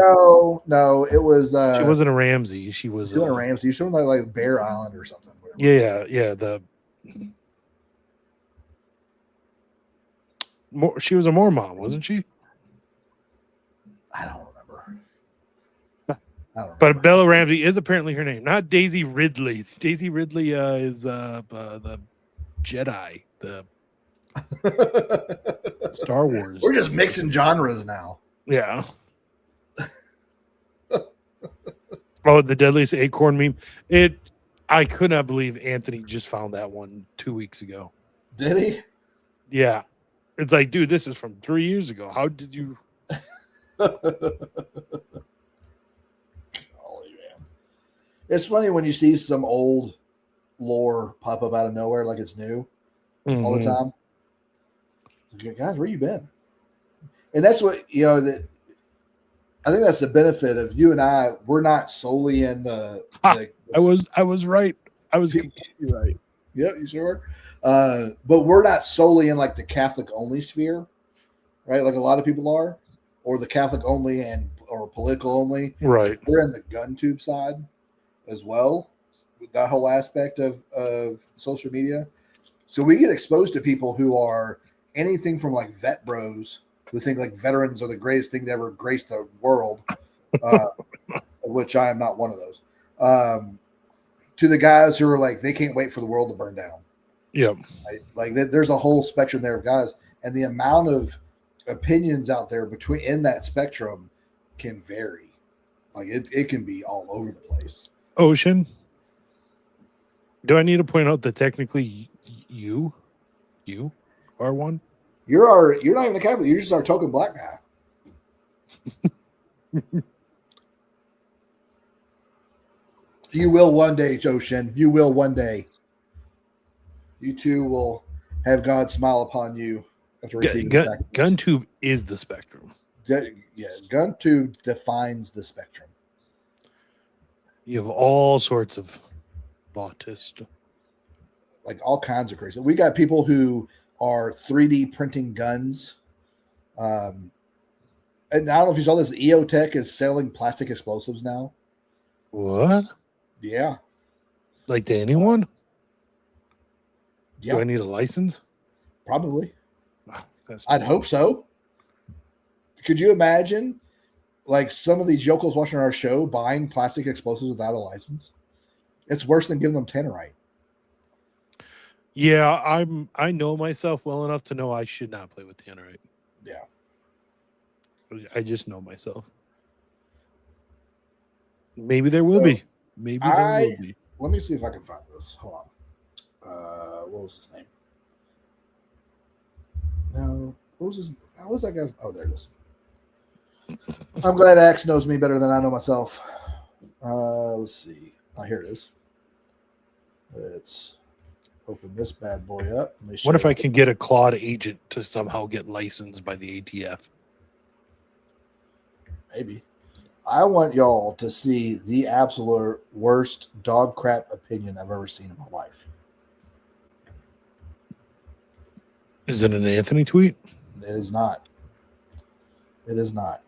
No, it was. She wasn't a Ramsey. She was a Ramsey. She was like Bear Island or something. Yeah. She was a Mormon, wasn't she? I don't remember. But Bella Ramsey is apparently her name, not Daisy Ridley. Daisy Ridley is the Jedi, the Star Wars. We're just mixing genres now. Yeah. Oh, the deadliest acorn meme. I could not believe Anthony just found that one 2 weeks ago. Did he? Yeah. It's like, dude, this is from 3 years ago. How did you? It's funny when you see some old lore pop up out of nowhere like it's new all the time. Like, guys, where you been? And that's what, that I think that's the benefit of you and I. We're not solely in the I was right. I was completely right. Yep, you sure? But we're not solely in like the Catholic only sphere, right? Like a lot of people are, or the Catholic only or political only. Right. We're in the gun tube side as well, with that whole aspect of social media. So we get exposed to people who are anything from like vet bros who think like veterans are the greatest thing to ever grace the world, which I am not one of those, to the guys who are like, they can't wait for the world to burn down. Yeah. Right? Like there's a whole spectrum there of guys, and the amount of opinions out there in that spectrum can vary. Like it can be all over the place. Ocean, do I need to point out that technically you are one? You're not even a Catholic. You're just our token black guy. You will one day, Ocean. You will one day. You too will have God smile upon you after receiving the sacrament. GunTube is the spectrum. GunTube defines the spectrum. You have all sorts of autists. Like all kinds of crazy. We got people who are 3D printing guns. And I don't know if you saw this. EOTech is selling plastic explosives now. What? Yeah. Like to anyone? Yeah. Do I need a license? Probably. I'd hope so. Could you imagine like some of these yokels watching our show buying plastic explosives without a license? It's worse than giving them tannerite. Yeah, I know myself well enough to know I should not play with tannerite. Yeah. I just know myself. Maybe there will be. Maybe there will be. Let me see if I can find this. Hold on. What was his name? No. What was that guy's? Oh, there it is. I'm glad Axe knows me better than I know myself. Let's see. Oh, here it is. Let's open this bad boy up. What if I can get a Claude agent to somehow get licensed by the ATF? Maybe. I want y'all to see the absolute worst dog crap opinion I've ever seen in my life. Is it an Anthony tweet? It is not. It is not.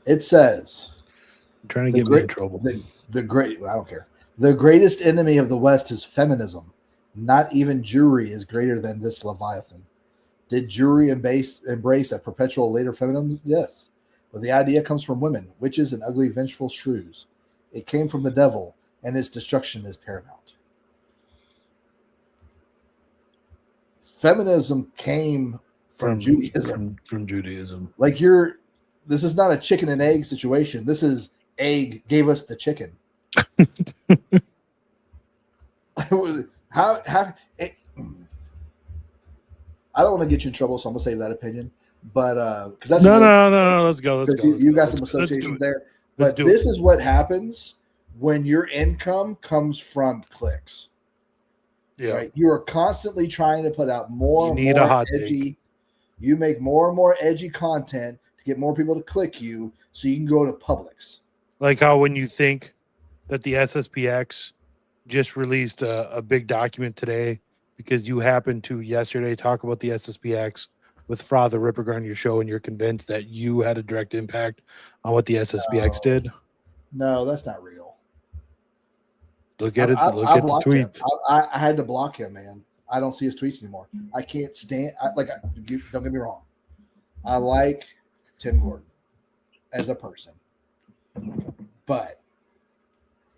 It says, I'm trying to get me in trouble. The great, I don't care. The greatest enemy of the West is feminism. Not even Jewry is greater than this Leviathan. Did Jewry embrace a perpetual later feminism? Yes. But the idea comes from women, witches, and ugly, vengeful shrews. It came from the devil, and its destruction is paramount. Feminism came from Judaism. From Judaism. Like this is not a chicken and egg situation. This is egg gave us the chicken. How I don't want to get you in trouble, so I'm gonna save that opinion. But because that's no, let's go. Let's go. You got some associations there. But this is what happens when your income comes from clicks. Yeah. Right. You are constantly trying to put out more and need more a hot edgy. take. You make more and more edgy content to get more people to click you, so you can go to Publix. Like how when you think that the SSPX just released a big document today because you happened to yesterday talk about the SSPX with Father Ripperger on your show, and you're convinced that you had a direct impact on what the SSPX did. No, that's not real. Look at it. Look at the tweets. I had to block him, man. I don't see his tweets anymore. I can't stand. Don't get me wrong. I like Tim Gordon as a person, but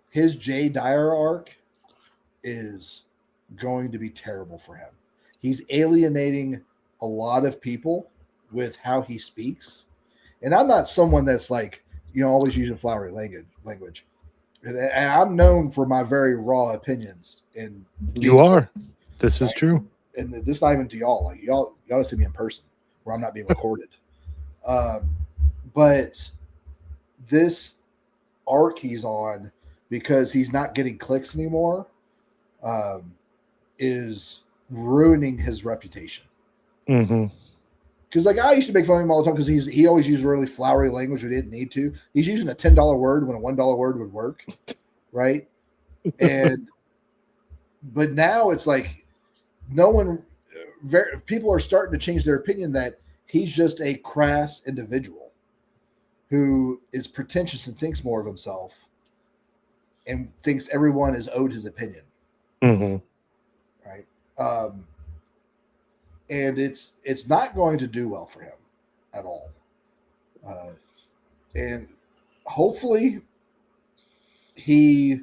his Jay Dyer arc is going to be terrible for him. He's alienating a lot of people with how he speaks, and I'm not someone that's like always using flowery language. And I'm known for my very raw opinions. And you are. This is true. And this is not even to y'all. Like y'all see me in person where I'm not being recorded. But this arc he's on, because he's not getting clicks anymore, is ruining his reputation. Mm-hmm. Because I used to make fun of him all the time because he always used really flowery language we didn't need to. He's using a $10 word when a $1 word would work, right? But now it's like people are starting to change their opinion that he's just a crass individual who is pretentious and thinks more of himself and thinks everyone is owed his opinion, right? And it's not going to do well for him at all. And hopefully he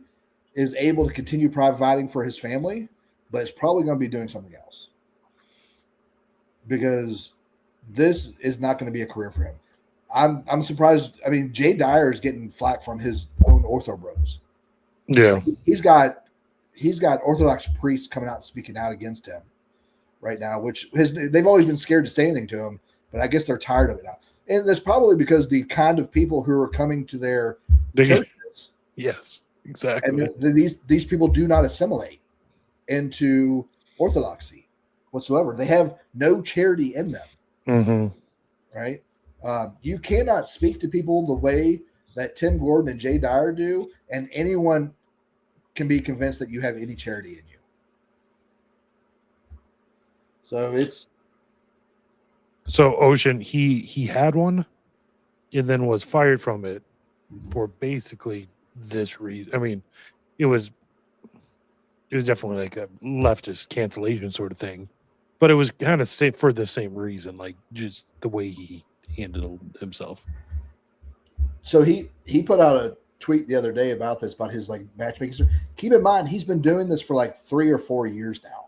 is able to continue providing for his family, but it's probably going to be doing something else. Because this is not going to be a career for him. I'm surprised. I mean, Jay Dyer is getting flack from his own ortho bros. Yeah. He's got Orthodox priests coming out and speaking out against him right now, which they've always been scared to say anything to him, but I guess they're tired of it now. And that's probably because the kind of people who are coming to their churches. Yes, exactly. And these people do not assimilate into Orthodoxy whatsoever. They have no charity in them. Mm-hmm. Right? You cannot speak to people the way that Tim Gordon and Jay Dyer do, and anyone can be convinced that you have any charity in you. So Ocean, he had one and then was fired from it for basically this reason. I mean, it was definitely like a leftist cancellation sort of thing, but it was kind of for the same reason, like just the way he handled himself. So he put out a tweet the other day about this, about his matchmaking. Keep in mind, he's been doing this for 3 or 4 years now,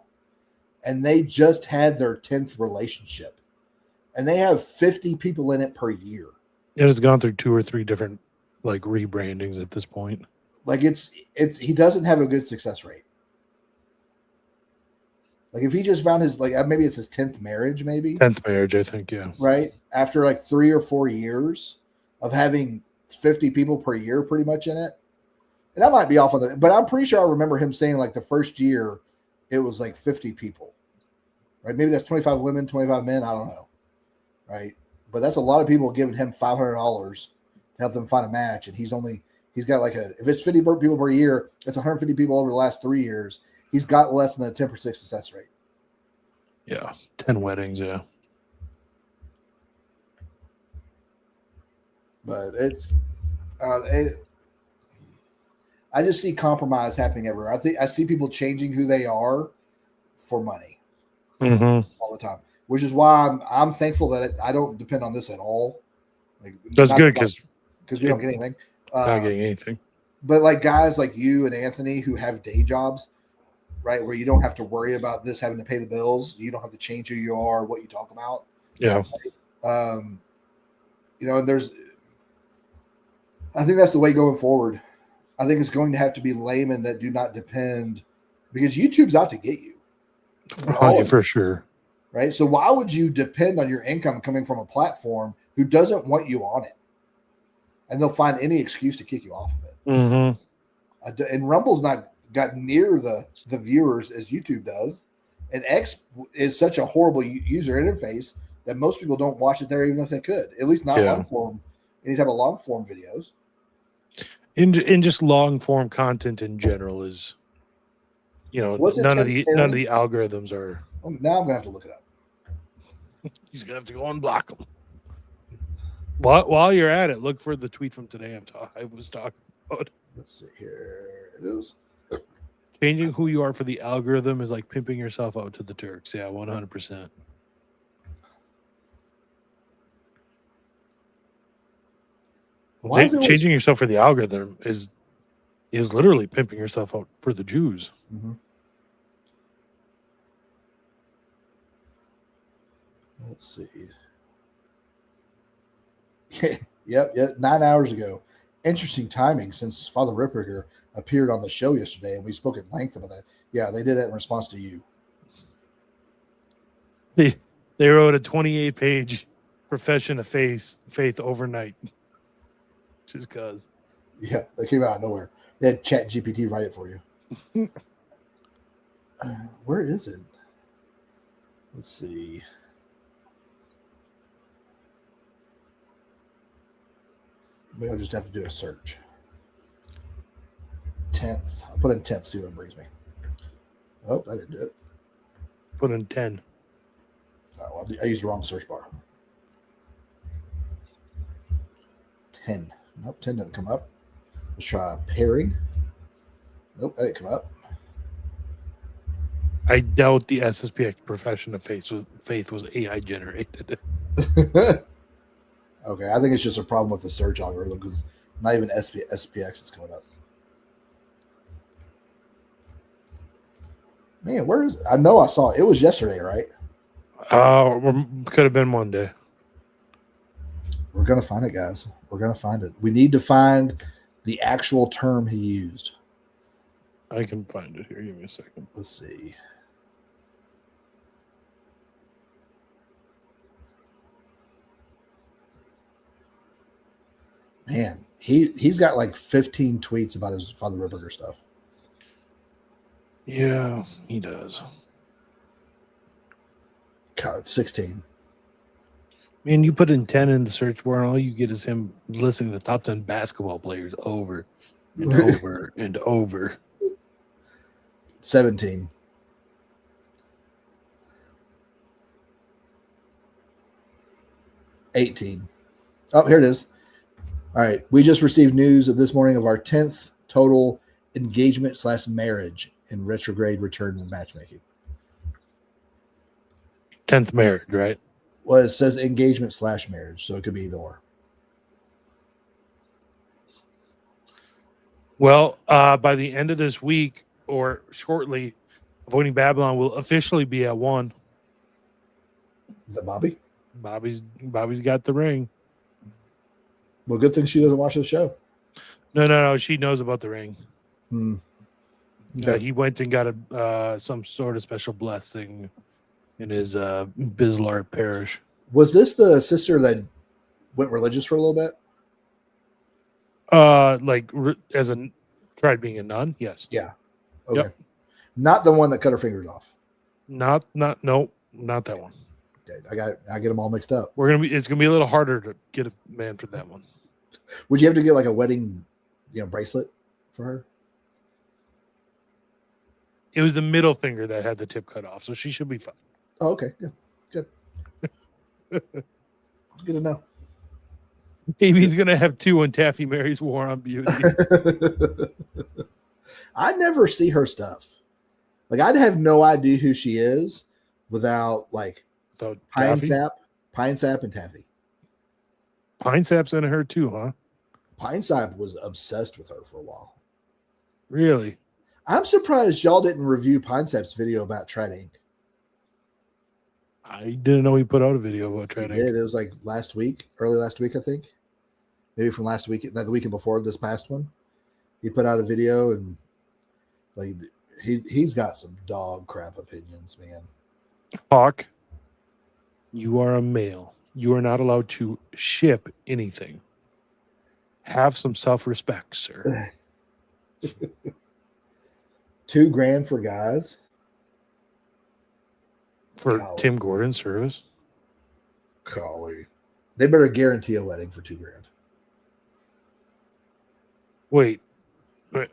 and they just had their 10th relationship, and they have 50 people in it per year. It has gone through 2 or 3 different rebrandings at this point. He doesn't have a good success rate. If he just found his maybe it's his 10th marriage, maybe 10th marriage, I think, yeah. Right after 3 or 4 years of having 50 people per year, pretty much in it, and I might be off on that, but I'm pretty sure I remember him saying the first year it was 50 people, right? Maybe that's 25 women, 25 men. I don't know, right? But that's a lot of people giving him $500 to help them find a match, and he's got if it's 50 people per year, that's 150 people over the last 3 years. He's got less than a 10% success rate. Yeah, 10 weddings. Yeah. But it's, I just see compromise happening everywhere. I see people changing who they are for money all the time, which is why I'm thankful that I don't depend on this at all. Like that's good because we don't get anything. Not getting anything. But like guys like you and Anthony who have day jobs, right, where you don't have to worry about this having to pay the bills. You don't have to change who you are, what you talk about. Yeah. And I think that's the way going forward. I think it's going to have to be laymen that do not depend, because YouTube's out to get you. For sure. Right? So why would you depend on your income coming from a platform who doesn't want you on it? And they'll find any excuse to kick you off of it. Mm-hmm. And Rumble's not got near the viewers as YouTube does. And X is such a horrible user interface that most people don't watch it there even if they could. At least not long form, any type of long form videos. In just long form content in general is, none of the algorithms are. Well, now I'm gonna have to look it up. He's gonna have to go and block them. While you're at it, look for the tweet from today I was talking about. Let's see here. It is. Changing who you are for the algorithm is like pimping yourself out to the Turks. Yeah, 100%. Changing yourself for the algorithm is literally pimping yourself out for the Jews. Mm-hmm. Let's see. Yep. 9 hours ago. Interesting timing since Father Ripperger appeared on the show yesterday, and we spoke at length about that. Yeah, they did that in response to you. They wrote a 28-page profession of faith overnight. Just cause. Yeah, they came out of nowhere. They had Chat GPT write it for you. Where is it? Let's see. Maybe I'll just have to do a search. 10th. I'll put in 10th, see what it brings me. Oh, I didn't do it. Put in 10. Oh, well, I used the wrong search bar. 10. Nope, 10 didn't come up. Let's try pairing. Nope, that didn't come up. I doubt the SSPX profession of faith was AI generated. Okay, I think it's just a problem with the search algorithm because not even SPX is coming up. Man, where is it? I know I saw it. It was yesterday, right? Could have been one day. We're going to find it, guys. We're going to find it. We need to find the actual term he used. I can find it here. Give me a second. Let's see. Man, he's got like 15 tweets about his Father Ripperger stuff. Yeah, he does. God, 16. Man, you put in 10 in the search bar, and all you get is him listing the top 10 basketball players over and over and over. 17. $18. Oh, here it is. All right. We just received news of this morning of our 10th total engagement / marriage in retrograde return and matchmaking. 10th marriage, right? Well, it says engagement / marriage, so it could be either or. Well, by the end of this week or shortly, Avoiding Babylon will officially be at 1. Is that Bobby? Bobby's got the ring. Well, good thing she doesn't watch the show. No. She knows about the ring. Okay. He went and got some sort of special blessing in his Bislar parish. Was this the sister that went religious for a little bit? Tried being a nun. Yes. Yeah. Okay. Yep. Not the one that cut her fingers off. Not that one. Okay. I get them all mixed up. It's gonna be a little harder to get a man for that one. Would you have to get like a wedding, bracelet for her? It was the middle finger that had the tip cut off, so she should be fine. Oh, okay, good. Good to know. Maybe he's gonna have 2 when Taffy marries War on Beauty. I never see her stuff. Like I'd have no idea who she is without like Pine Sap and Taffy. Pine Sap's into her too, huh? Pine Sap was obsessed with her for a while. Really? I'm surprised y'all didn't review Pine Sap's video about Trat Inc. I didn't know he put out a video about He Trat did. Inc. It was like early last week, I think. Maybe from last week, not the weekend before this past one. He put out a video and like he's got some dog crap opinions, man. Hawk, you are a male. You are not allowed to ship anything. Have some self-respect, sir. $2,000 for guys. For Golly. Tim Gordon's service. Golly. They better guarantee a wedding for $2,000. Wait,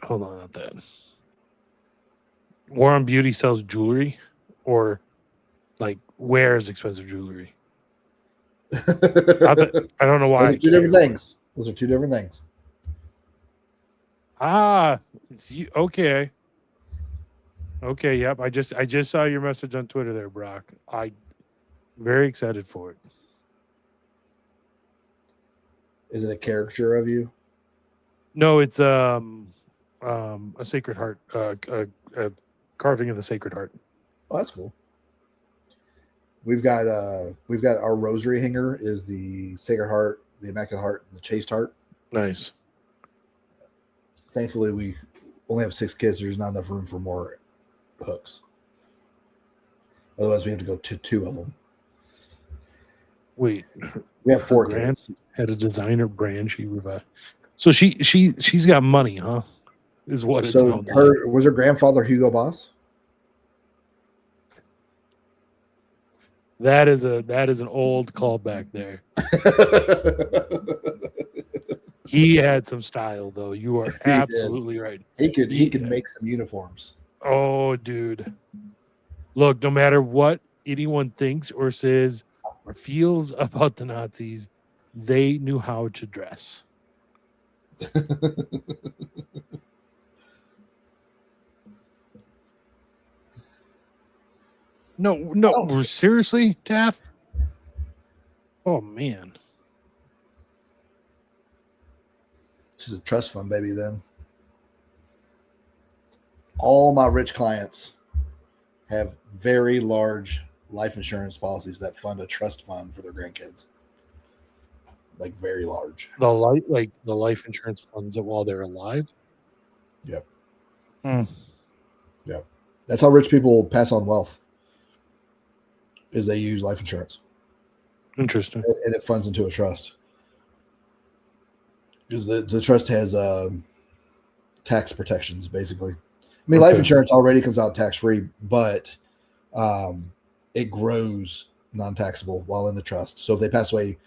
hold on, not that. War on Beauty sells jewelry, or like wears expensive jewelry. I don't know why. Those are two different things. Those are two different things. Okay. Okay, yep. I just saw your message on Twitter there, Brock. I very excited for it. Is it a caricature of you? No, it's a Sacred Heart, a carving of the Sacred Heart. Oh, that's cool. We've got our rosary hanger is the Sacred Heart, the Immaculate Heart, and the Chaste Heart. Nice. Thankfully, we only have 6 kids. So there's not enough room for more hooks. Otherwise, we have to go to 2 of them. Wait, we have 4 kids. Had a designer brand she revived. So she's got money, huh? Is what it sounds like. Was her grandfather Hugo Boss? That is an old callback there. He had some style, though. You are absolutely right. He could make some uniforms. Oh, dude. Look, no matter what anyone thinks or says or feels about the Nazis, they knew how to dress. No, seriously, Taff? Oh, man. She's a trust fund baby then. All my rich clients have very large life insurance policies that fund a trust fund for their grandkids. Like very large. The life insurance funds it while they're alive? Yep. Yep. That's how rich people pass on wealth. Is they use life insurance. Interesting. And it funds into a trust. Because the trust has tax protections, basically. I mean, life insurance already comes out tax-free, but it grows non-taxable while in the trust. So if they pass away,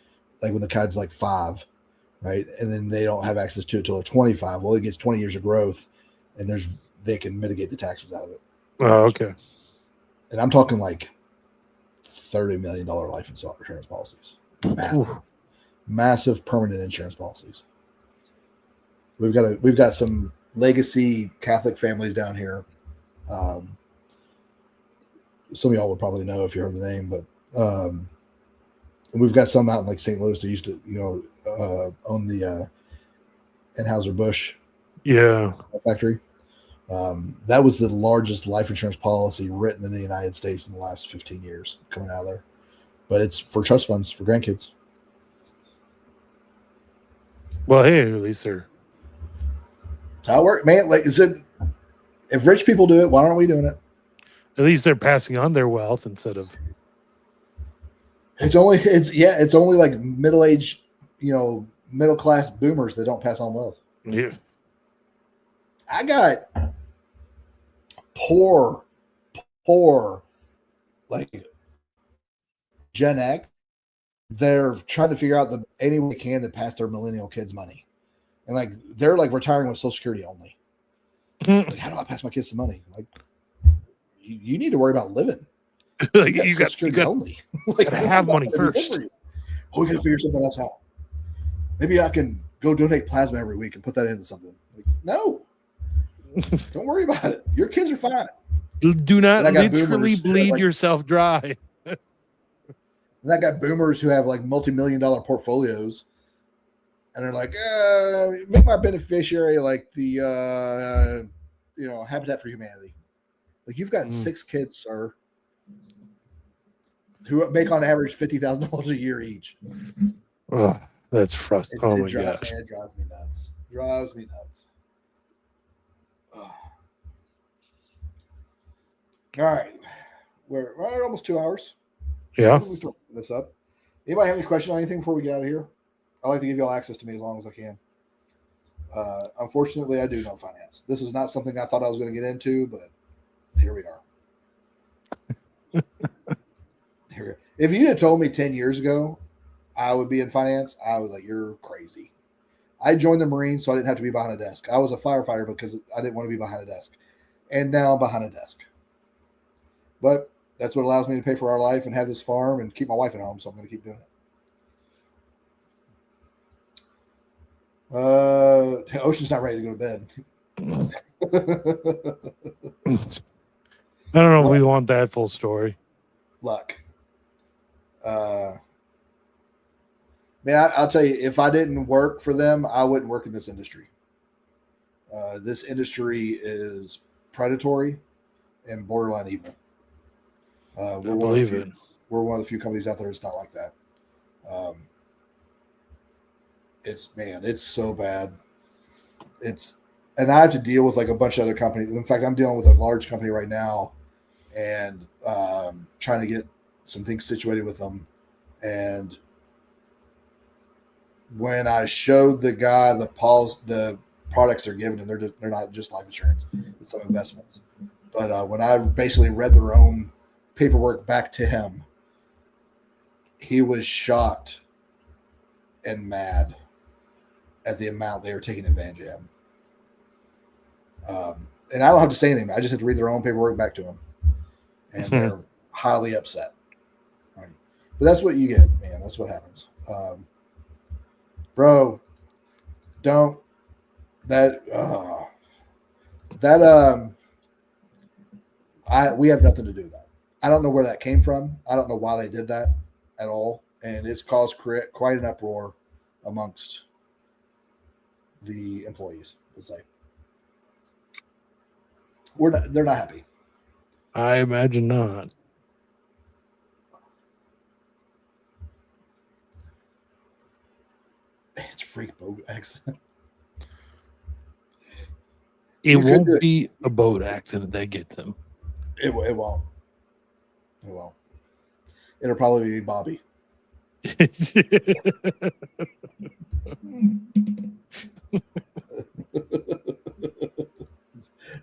like when the kid's like 5, right, and then they don't have access to it till they're 25, well, it gets 20 years of growth, and they can mitigate the taxes out of it. Oh, okay. And I'm talking like $30 million life insurance policies. Massive permanent insurance policies. We've got some legacy Catholic families down here. Some of y'all would probably know if you heard the name, but we've got some out in like St. Louis that used to, own the Anheuser-Busch factory. That was the largest life insurance policy written in the United States in the last 15 years coming out of there. But it's for trust funds for grandkids. Well, hey, at least they're... That's how it works, man. Like I said, if rich people do it, why aren't we doing it? At least they're passing on their wealth instead of... It's only like middle-aged, middle-class boomers that don't pass on wealth. Yeah. I got poor, like Gen X. They're trying to figure out any way they can to pass their millennial kids money. And like, they're like retiring with Social Security only. Like, how do I pass my kids some money? Like, you need to worry about living. Like Yeah, you Social got Security only. Like, gotta this is have not money gonna be good first. for you. Oh, we gotta figure something else out. Maybe I can go donate plasma every week and put that into something. Like, no, don't worry about it. Your kids are fine. Do not And I got literally boomers, bleed like- yourself dry. And I got boomers who have like multi-million-dollar portfolios, and they're like, make my beneficiary like the Habitat for Humanity. Like, you've got 6 kids, sir, who make on average $50,000 a year each. Oh, that's frustrating. Oh my gosh. It drives me nuts. Drives me nuts. Oh. All right, we're almost 2 hours. Yeah. Let's wrap this up. Anybody have any question on anything before we get out of here? I like to give y'all access to me as long as I can. Unfortunately, I do know finance. This is not something I thought I was going to get into, but here we are. If you had told me 10 years ago I would be in finance, I was like, you're crazy. I joined the Marines so I didn't have to be behind a desk. I was a firefighter because I didn't want to be behind a desk. And now I'm behind a desk. But that's what allows me to pay for our life and have this farm and keep my wife at home, so I'm going to keep doing it. Ocean's not ready to go to bed. I don't know if we want that full story. Luck. Man, I'll tell you, if I didn't work for them, I wouldn't work in this industry. This industry is predatory and borderline evil. I believe it. We're one of the few companies out there that's not like that. It's so bad. And I have to deal with like a bunch of other companies. In fact, I'm dealing with a large company right now, and trying to get some things situated with them. And when I showed the guy the products they're giving, and they're not just life insurance, it's some investments. But when I basically read their own paperwork back to him, he was shocked and mad at the amount they were taking advantage of him. And I don't have to say anything. I just have to read their own paperwork back to them, and they're highly upset. Right? But that's what you get, man. That's what happens. Bro, don't we have nothing to do with that. I don't know where that came from. I don't know why they did that at all. And it's caused quite an uproar amongst the employees, let's say. They're not happy. I imagine not. It's freak boat accident. It won't be a boat accident that gets him. It won't. It won't. It'll probably be Bobby.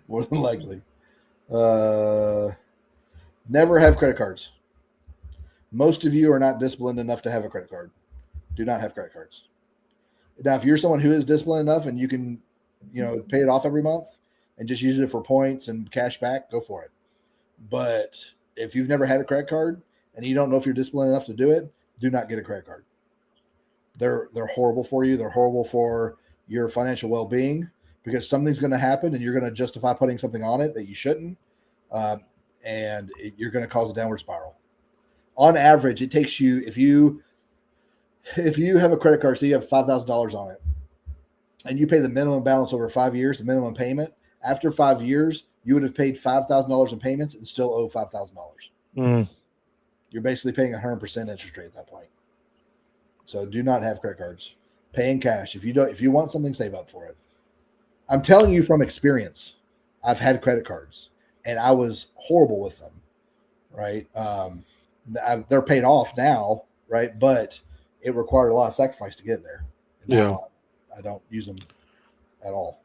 More than likely. Never have credit cards. Most of you are not disciplined enough to have a credit card. Do not have credit cards. Now, if you're someone who is disciplined enough and you can, pay it off every month and just use it for points and cash back, go for it. But if you've never had a credit card and you don't know if you're disciplined enough to do it, do not get a credit card. They're horrible for you. They're horrible for your financial well-being, because something's going to happen and you're going to justify putting something on it that you shouldn't. And you're going to cause a downward spiral. On average, it takes you, if you have a credit card, so you have $5,000 on it, and you pay the minimum balance over 5 years, the minimum payment, after 5 years, you would have paid $5,000 in payments and still owe $5,000. You're basically paying 100% interest rate at that point. So do not have credit cards. Pay in cash. If you want something, save up for it. I'm telling you from experience. I've had credit cards and I was horrible with them. Right? They're paid off now, right? But it required a lot of sacrifice to get there. And I don't use them at all.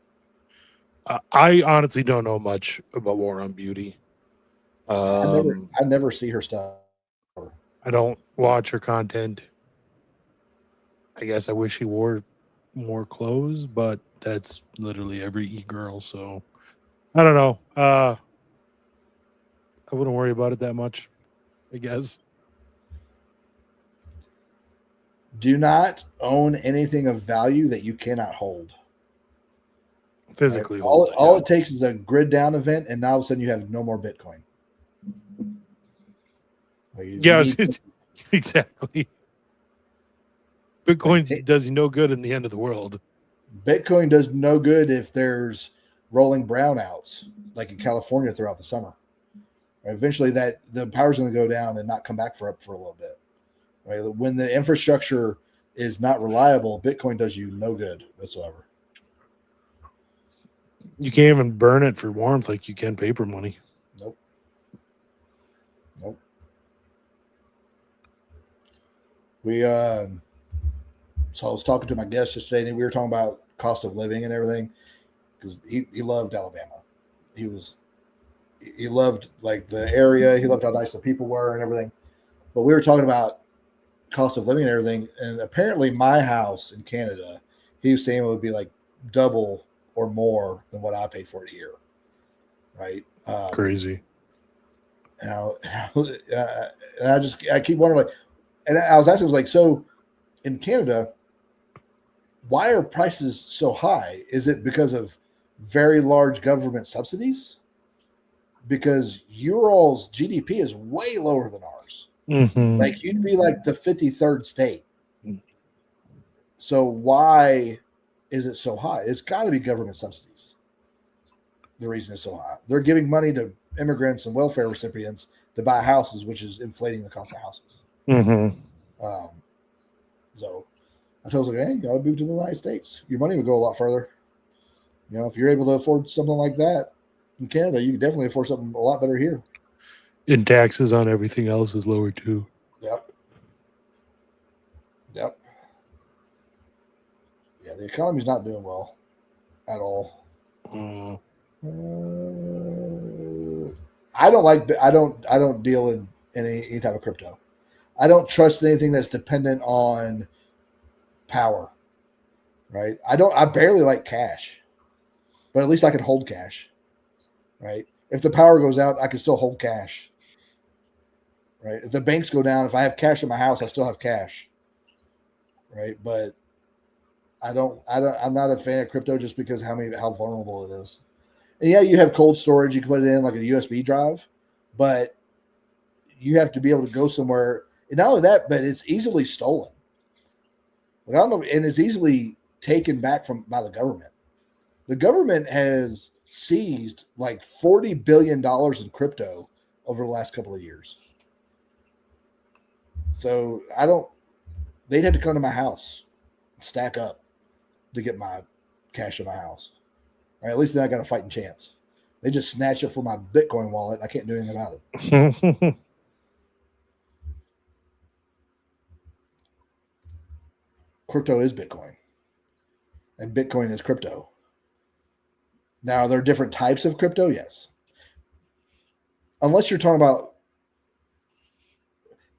I honestly don't know much about War on Beauty. I never see her stuff. I don't watch her content. I guess I wish she wore more clothes, but that's literally every e-girl. So I don't know. I wouldn't worry about it that much. I guess. Do not own anything of value that you cannot hold. Physically Right? hold All it takes is a grid down event, and now all of a sudden you have no more Bitcoin. Exactly. Bitcoin does you no good in the end of the world. Bitcoin does no good if there's rolling brownouts, like in California throughout the summer. Right? Eventually, the power's going to go down and not come back for a little bit. Right? When the infrastructure is not reliable, Bitcoin does you no good whatsoever. You can't even burn it for warmth like you can paper money. Nope. So I was talking to my guest yesterday, and we were talking about cost of living and everything, because he loved Alabama. He loved like the area. He loved how nice the people were and everything. But we were talking about cost of living and everything, and apparently my house in Canada, he was saying it would be like double or more than what I paid for it a year. Right? Crazy. And I keep wondering, like, and I was asking, I was like, so in Canada, why are prices so high? Is it because of very large government subsidies? Because your all's GDP is way lower than ours. Mm-hmm. Like you'd be like the 53rd state. So why is it so high? It's got to be government subsidies. The reason it's so high. They're giving money to immigrants and welfare recipients to buy houses, which is inflating the cost of houses. Mm-hmm. So I told him, hey, you got to move to the United States. Your money would go a lot further. You know, if you're able to afford something like that in Canada, you can definitely afford something a lot better here. And taxes on everything else is lower too. Yep. Yeah, the economy's not doing well at all. I don't deal in any type of crypto. I don't trust anything that's dependent on power. Right? I barely like cash. But at least I can hold cash. Right? If the power goes out, I can still hold cash. Right? If the banks go down, if I have cash in my house, I still have cash. Right? But I'm not a fan of crypto just because how vulnerable it is. And yeah, you have cold storage, you can put it in like a USB drive, but you have to be able to go somewhere. And not only that, but it's easily stolen. Like, I don't know, and it's easily taken back by the government. The government has seized like $40 billion in crypto over the last couple of years. So they'd have to come to my house, stack up to get my cash in my house. Or at least then I got a fighting chance. They just snatch it from my Bitcoin wallet. I can't do anything about it. Crypto is Bitcoin. And Bitcoin is crypto. Now, are there different types of crypto? Yes. Unless you're talking about,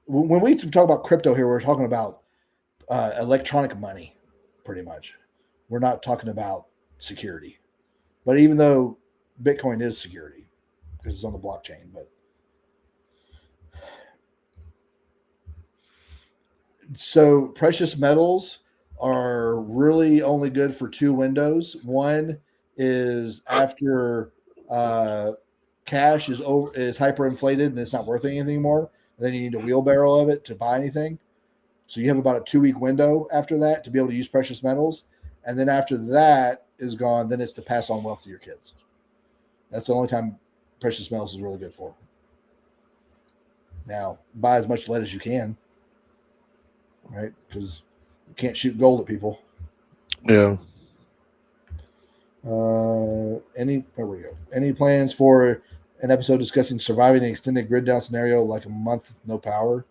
when we talk about crypto here, we're talking about electronic money, pretty much. We're not talking about security. But even though Bitcoin is security, because it's on the blockchain, but so precious metals are really only good for two windows. One is after cash is hyperinflated and it's not worth anything anymore. And then you need a wheelbarrow of it to buy anything. So you have about a 2-week window after that to be able to use precious metals. And then after that is gone, then it's to pass on wealth to your kids. That's the only time precious metals is really good for. Now, buy as much lead as you can, right? Because you can't shoot gold at people. Yeah. There we go. Any plans for an episode discussing surviving an extended grid down scenario like a month with no power?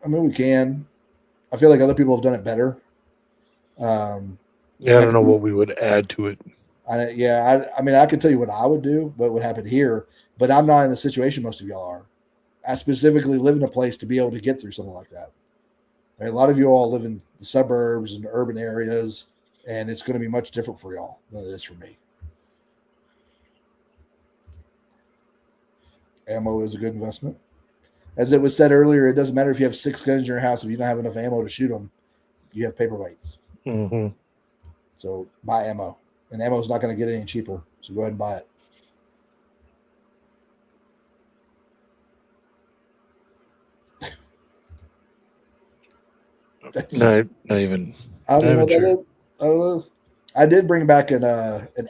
I mean, we can. I feel like other people have done it better. I don't know what we would add to it. I mean, I can tell you what I would do, what would happen here, but I'm not in the situation most of y'all are. I specifically live in a place to be able to get through something like that. Right? A lot of you all live in the suburbs and urban areas, and it's going to be much different for y'all than it is for me. ammo is a good investment. As it was said earlier, it doesn't matter if you have 6 guns in your house. If you don't have enough ammo to shoot them, you have paperweights. Mm-hmm. So buy ammo. And ammo is not going to get any cheaper. So go ahead and buy it. Not even. I don't know what that sure. is. I don't know. I did bring back an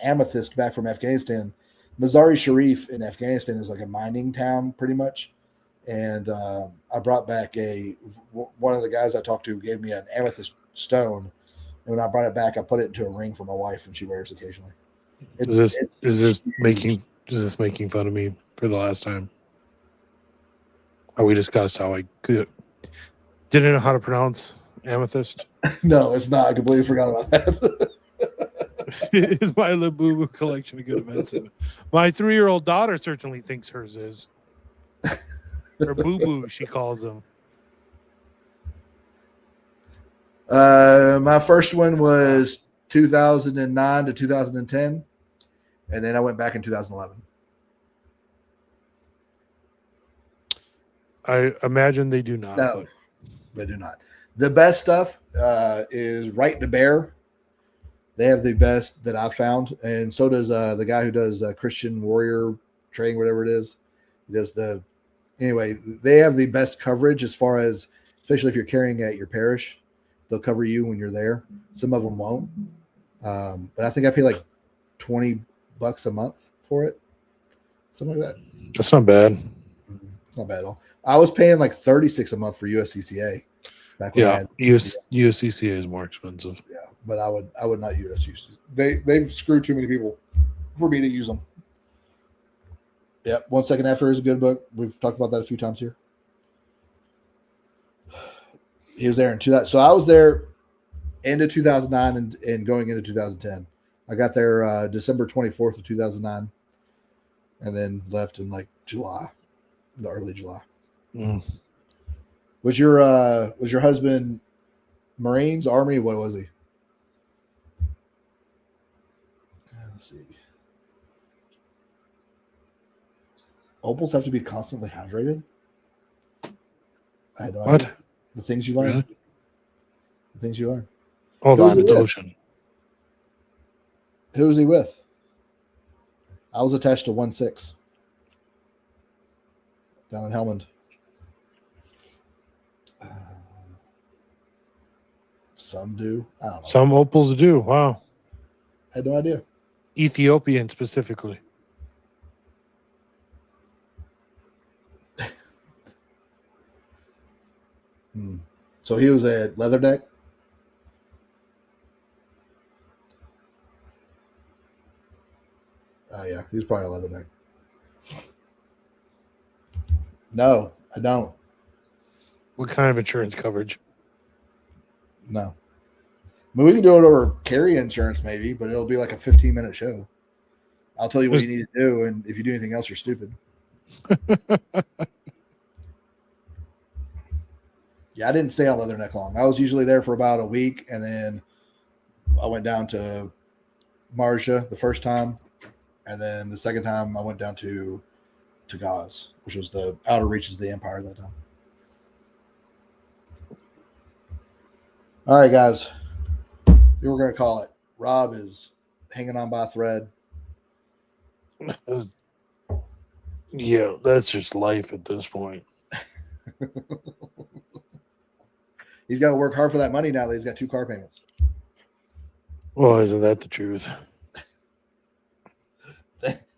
amethyst back from Afghanistan. Mazar-e Sharif in Afghanistan is like a mining town, pretty much. And I brought back one of the guys I talked to gave me an amethyst stone. And when I brought it back, I put it into a ring for my wife, and she wears occasionally. Is this making fun of me for the last time? We discussed how I didn't know how to pronounce amethyst. No, it's not. I completely forgot about that. Is my Labubu collection a good medicine? My 3-year-old daughter certainly thinks hers is. Or boo-boo, she calls them. My first one was 2009 to 2010, and then I went back in 2011. I imagine they do not. No, they do not. The best stuff is Right to Bear. They have the best that I've found, and so does the guy who does Christian Warrior Training, whatever it is. He does anyway. They have the best coverage as far as, especially if you're carrying at your parish, they'll cover you when you're there. Some of them won't, but I think I pay like $20 a month for it, something like that. That's not bad. It's not bad at all. I was paying like $36 a month for USCCA. Back when I had USCCA is more expensive. Yeah, but I would not use they've screwed too many people for me to use them. Yep. 1 Second After is a good book. We've talked about that a few times here. He was there in 2000. So I was there end of 2009 and going into 2010. I got there December 24th of 2009, and then left in like early July. Mm. Was your husband Marines, Army? What was he? Let's see. Opals have to be constantly hydrated. I had no idea. What? The things you learn. Really? The things you learn. Hold on, it's ocean. Who was he with? I was attached to 1-6 down in Helmand. Some do. I don't know. Some opals do. Wow. I had no idea. Ethiopian specifically. So he was at Leatherneck. Oh yeah, he was probably a Leatherneck. No, I don't. What kind of insurance coverage? No. I mean, we can do it over carry insurance maybe, but it'll be like a 15-minute show. I'll tell you what you need to do, and if you do anything else, you're stupid. Yeah, I didn't stay on Leatherneck long. I was usually there for about a week, and then I went down to Marja the first time, and then the second time I went down to Gaz, which was the outer reaches of the Empire at that time. All right, guys. Here we're going to call it. Rob is hanging on by a thread. Yeah, that's just life at this point. He's got to work hard for that money now that he's got 2 car payments. Well, isn't that the truth?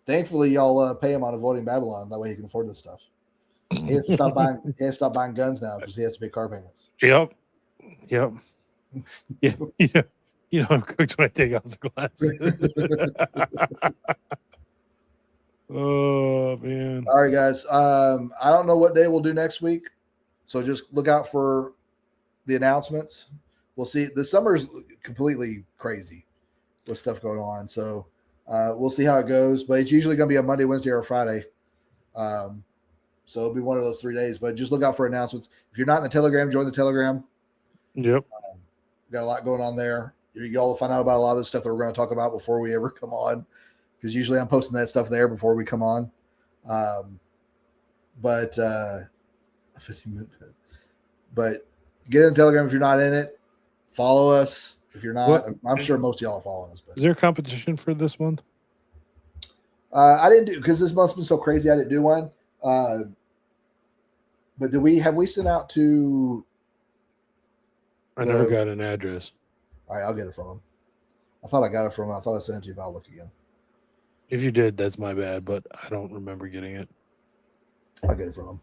Thankfully, y'all pay him on avoiding Babylon. That way he can afford this stuff. He has to stop buying. He has to stop buying guns now because he has to pay car payments. Yep. Yeah. You know, I'm cooked when I take off the glasses. Oh man. All right, guys. I don't know what day we'll do next week, so just look out for the announcements. We'll see. The summer's completely crazy with stuff going on, so we'll see how it goes. But it's usually going to be a Monday, Wednesday, or Friday. So it'll be one of those 3 days. But just look out for announcements. If you're not in the Telegram, join the Telegram. Yep. Got a lot going on there. Y'all will find out about a lot of the stuff that we're going to talk about before we ever come on, because usually I'm posting that stuff there before we come on. but a 15-minute. But get in the Telegram if you're not in it. Follow us if you're not. What? I'm sure most of y'all are following us. But Is there a competition for this month? I didn't do because this month's been so crazy. I didn't do one. But have we sent out to? I never got an address. All right, I'll get it from him. I thought I got it from him. I thought I sent it to you, but I'll look again. If you did, that's my bad, but I don't remember getting it. I'll get it from him.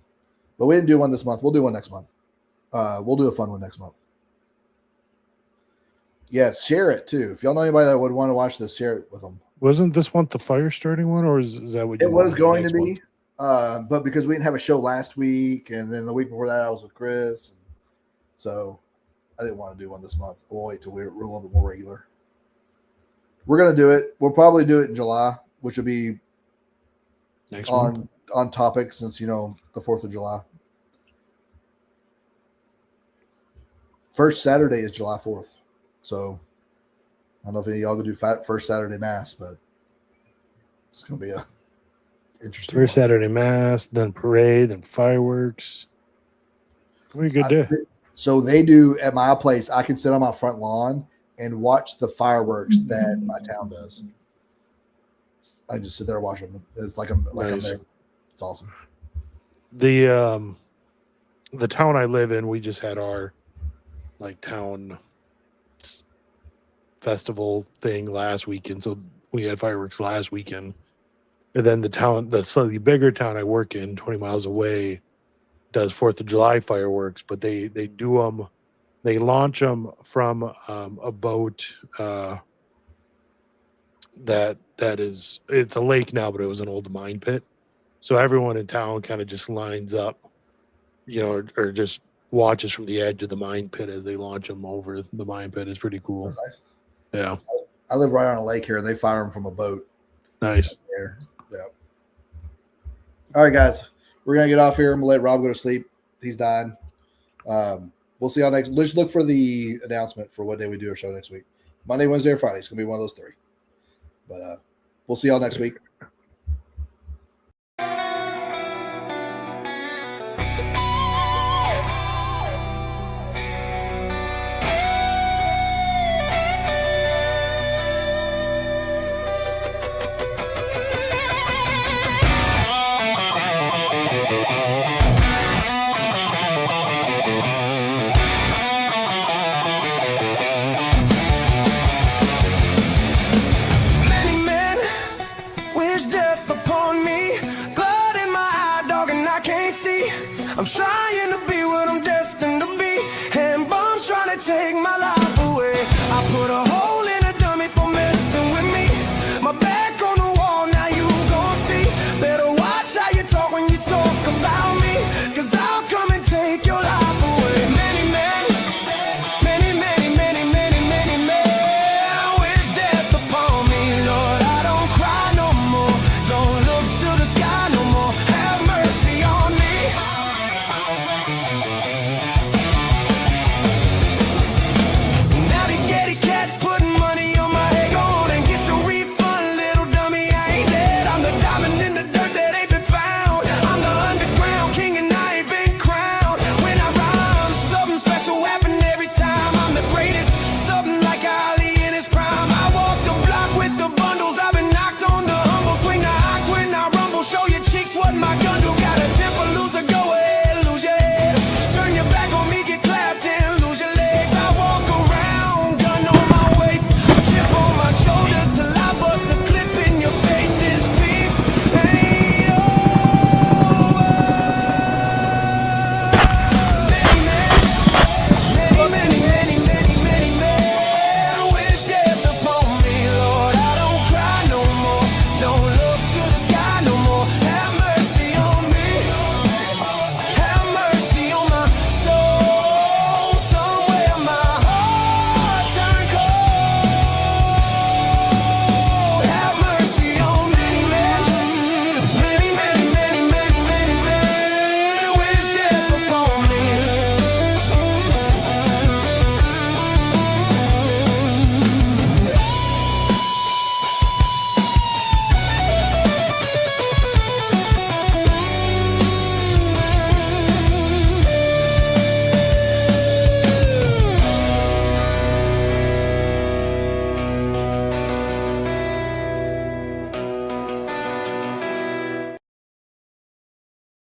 But we didn't do one this month. We'll do one next month. We'll do a fun one next month. Yes, share it too. If y'all know anybody that would want to watch this, share it with them. Wasn't this one the fire starting one, or is that what you It was wanted going to next be, month? but because we didn't have a show last week, and then the week before that I was with Chris, and so I didn't want to do one this month. We'll wait till we're a little bit more regular. We're gonna do it. We'll probably do it in July, which will be Next month. on topic since the 4th of July. First Saturday is July 4th, so I don't know if any of y'all gonna do first Saturday mass, but it's gonna be a interesting. First Saturday mass, then parade, then fireworks. What a good day. So they do at my place. I can sit on my front lawn and watch the fireworks that my town does. I just sit there and watch them. It's like I'm there. It's awesome. The town I live in, we just had our town festival thing last weekend, so we had fireworks last weekend. And then the slightly bigger town I work in, 20 miles away, does 4th of July fireworks, but they do them. They launch them from a boat it's a lake now, but it was an old mine pit. So everyone in town kind of just lines up, or just watches from the edge of the mine pit as they launch them over the mine pit. It's pretty cool. That's nice. Yeah. I live right on a lake here, and they fire them from a boat. Nice. There. Yeah. All right, guys. We're going to get off here. I'm going to let Rob go to sleep. He's dying. We'll see y'all next. Let's look for the announcement for what day we do our show next week. Monday, Wednesday, or Friday. It's going to be one of those three. But we'll see y'all next week. I'm trying to be what I'm doing.